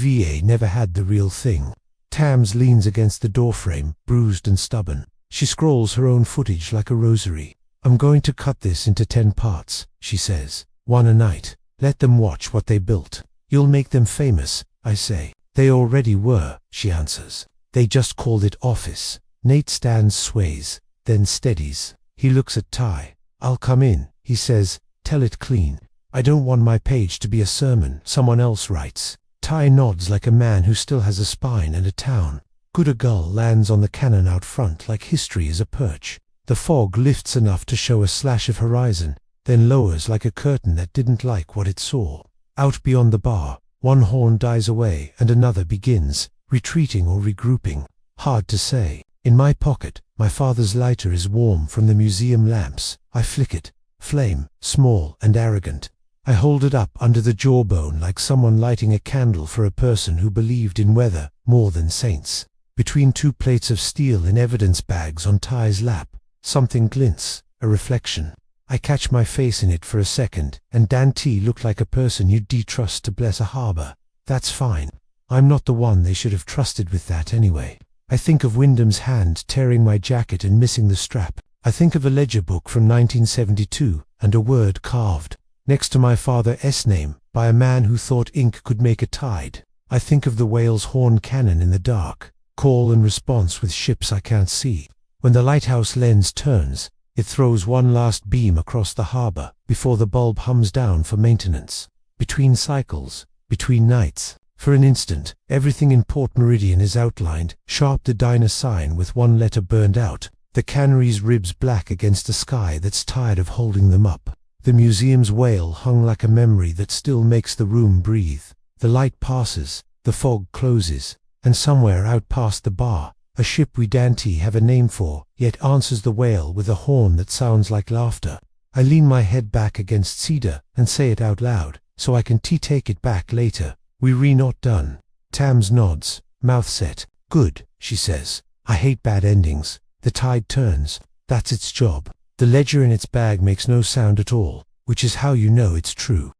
never had the real thing. Tams leans against the doorframe, bruised and stubborn. She scrolls her own footage like a rosary. I'm going to cut this into 10 parts, she says. 1 a night. Let them watch what they built. You'll make them famous, I say. They already were, she answers. They just called it office. Nate stands, sways, then steadies. He looks at Ty. I'll come in, he says. Tell it clean. I don't want my page to be a sermon someone else writes. Ty nods like a man who still has a spine and a town. Good, a gull lands on the cannon out front like history is a perch. The fog lifts enough to show a slash of horizon, then lowers like a curtain that didn't like what it saw. Out beyond the bar, one horn dies away and another begins, retreating or regrouping. Hard to say. In my pocket, my father's lighter is warm from the museum lamps. I flick it. Flame, small and arrogant. I hold it up under the jawbone like someone lighting a candle for a person who believed in weather more than saints. Between two plates of steel in evidence bags on Ty's lap, something glints, a reflection. I catch my face in it for a second, and Dante looked like a person you'd de-trust to bless a harbor. That's fine. I'm not the one they should have trusted with that anyway. I think of Wyndham's hand tearing my jacket and missing the strap. I think of a ledger book from 1972, and a word carved next to my father's name by a man who thought ink could make a tide. I think of the whale's horn cannon in the dark, call and response with ships I can't see. When the lighthouse lens turns, it throws one last beam across the harbor before the bulb hums down for maintenance. Between cycles, between nights, for an instant, everything in Port Meridian is outlined, sharp the diner sign with one letter burned out, the cannery's ribs black against a sky that's tired of holding them up. The museum's whale hung like a memory that still makes the room breathe. The light passes, the fog closes, and somewhere out past the bar, a ship we Dante have a name for, yet answers the whale with a horn that sounds like laughter. I lean my head back against cedar and say it out loud, so I can take it back later. We not done. Tams nods, mouth set. Good, she says. I hate bad endings. The tide turns. That's its job. The ledger in its bag makes no sound at all, which is how you know it's true.